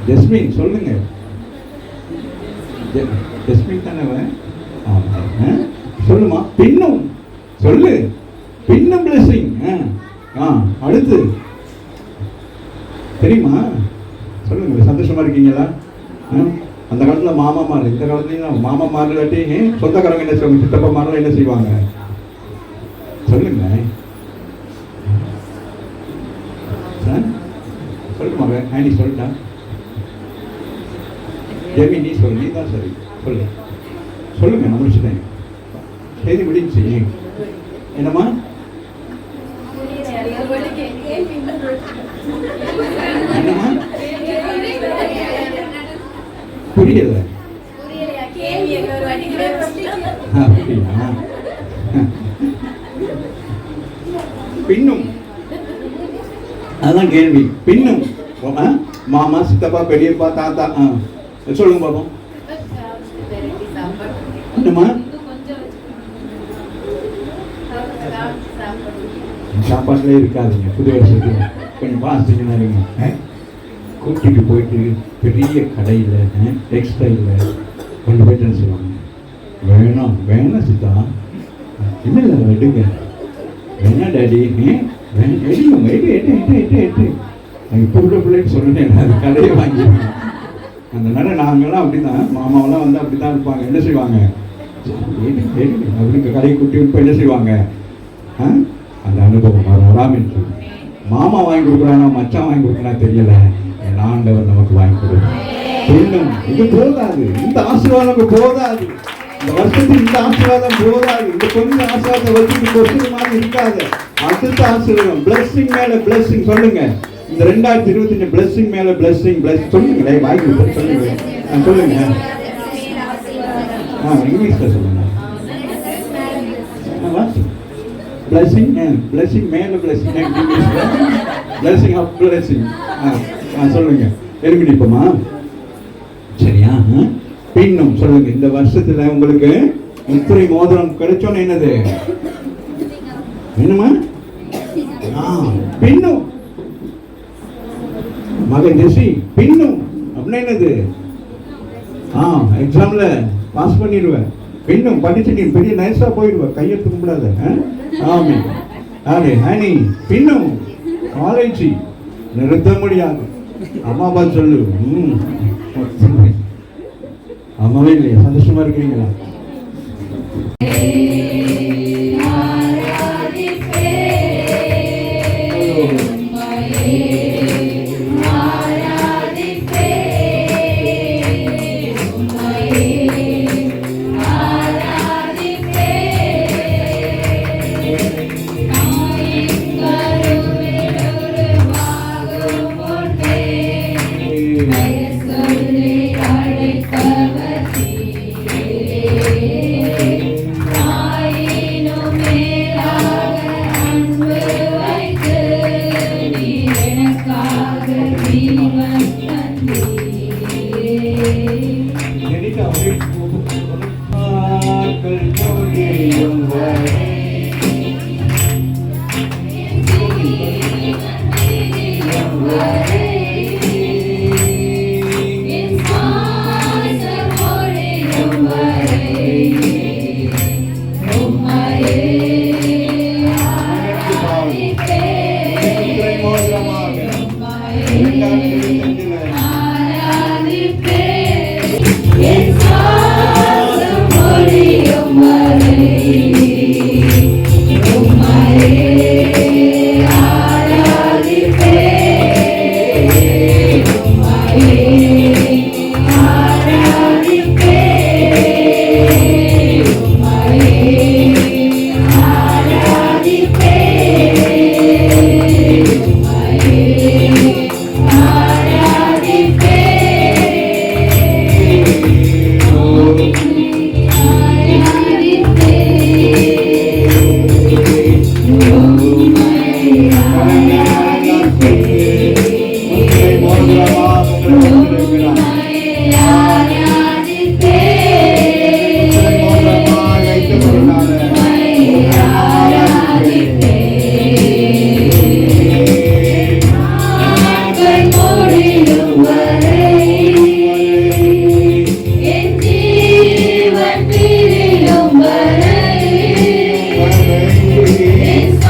ஜஸ்மின் சொல்லுங்க, ஜஸ்மின் தானே, சொல்லுமா, பின்னும் சொல்லு, பின்னும் பிளஸிங். அடுத்து தெரியுமா சொல்லுங்க, சந்தோஷமா இருக்கீங்களா? அந்த காலத்துல மாமா மாறு, இந்த காலத்துலயும் மாமா மாறு இல்லாட்டி சொந்தக்காரங்க என்ன செய்வாங்க, சித்தப்பா மாறு என்ன செய்வாங்க சொல்லுங்க, சொல்லுமாங்க. நீ சொல்லிட்டா ஜெமி, நீ சொல்லு, நீ தான் சரி சொல்லு, சொல்லுங்க. நான் முடிச்சுட்டேன், செய்தி முடிஞ்சு. என்னம்மா என்னம்மா புரியல, அப்படியா? பின்னும் அதான் கேள்வி. பின்னும் மாமா, சித்தப்பா, பெரியப்பா, தாத்தா, சொல்லுங்க பாப்போம். என்னம்மா சாப்பாட்டுல இருக்காதுங்க, புது வருஷத்துக்கு கொஞ்சம் பாசிட்டிவா இருங்க. கூட்டிட்டு போயிட்டு பெரிய கடையில் டெக்ஸ்டைலில் கொண்டு போயிட்டு என்ன செய்வாங்க, வேணாம் வேணாம் சித்தா, இல்லை இல்லை எடுங்க, வேணா டேடி, எடுங்க, எட்டு இப்போ கூட பிள்ளைக்கு சொல்லிட்டேன், அது கடையை வாங்கிடுவாங்க. அதனால நாங்கள்லாம் அப்படி தான், மாமாவெல்லாம் வந்து அப்படி தான் இருப்பாங்க. என்ன செய்வாங்க, அப்படின்னு கடையை கூட்டி இப்போ என்ன செய்வாங்க, அந்த அனுபவம் வராமல் சொல்லி மாமா வாங்கி கொடுக்குறானா மச்சான் வாங்கி கொடுக்குறா தெரியல, ஆண்டவர் நமக்கு வாங்கி கொடுக்கும். இது போதாது, இந்த ஆசீர்வாதம் போதாது, இந்த வருஷத்துக்கு இந்த ஆசீர்வாதம் போதாது, இந்த கொஞ்சம் ஆசீர்வாதத்தை வச்சுட்டு கொசுறு மாதிரி இருக்காது. அடுத்த ஆசீர்வாதம் பிளஸிங் மேல பிளஸிங். சொல்லுங்க, இந்த 2025 பிளஸிங் மேல பிளஸிங் சொல்லுங்களே, வாங்கி கொடுத்து சொல்லுங்க, சொல்லுங்க. இங்கிலீஷ்ல சொல்லுங்க. blessing blessing மேல blessing இங்கிலீஷ்ல blessing of blessing. சொல்லுங்க, எரிமிடிப்போமா? சரியா? பின்னும் சொல்லுங்க, இந்த வருஷத்துல உங்களுக்கு முத்திரை மோதிரம் கிடைச்சோன்னு என்னது, என்னமா? பின்னும் மகன் ஜெசி, பின்னும் அப்படின்னா என்னது? எக்ஸாம்ல பாஸ் பண்ணிடுவேன், பின்னும் படிச்சு நீ பெரிய நைஸா போயிடுவேன், கையெழுத்து கும்பிடாத. ஆமே ஆமே ஹனி, பின்னும் காலேஜ் நிறுத்த முடியாது. அம்மா அப்பா சொல்லு, அம்மாவே இல்லையா? சந்தோஷமா இருக்கிறீங்களா? என்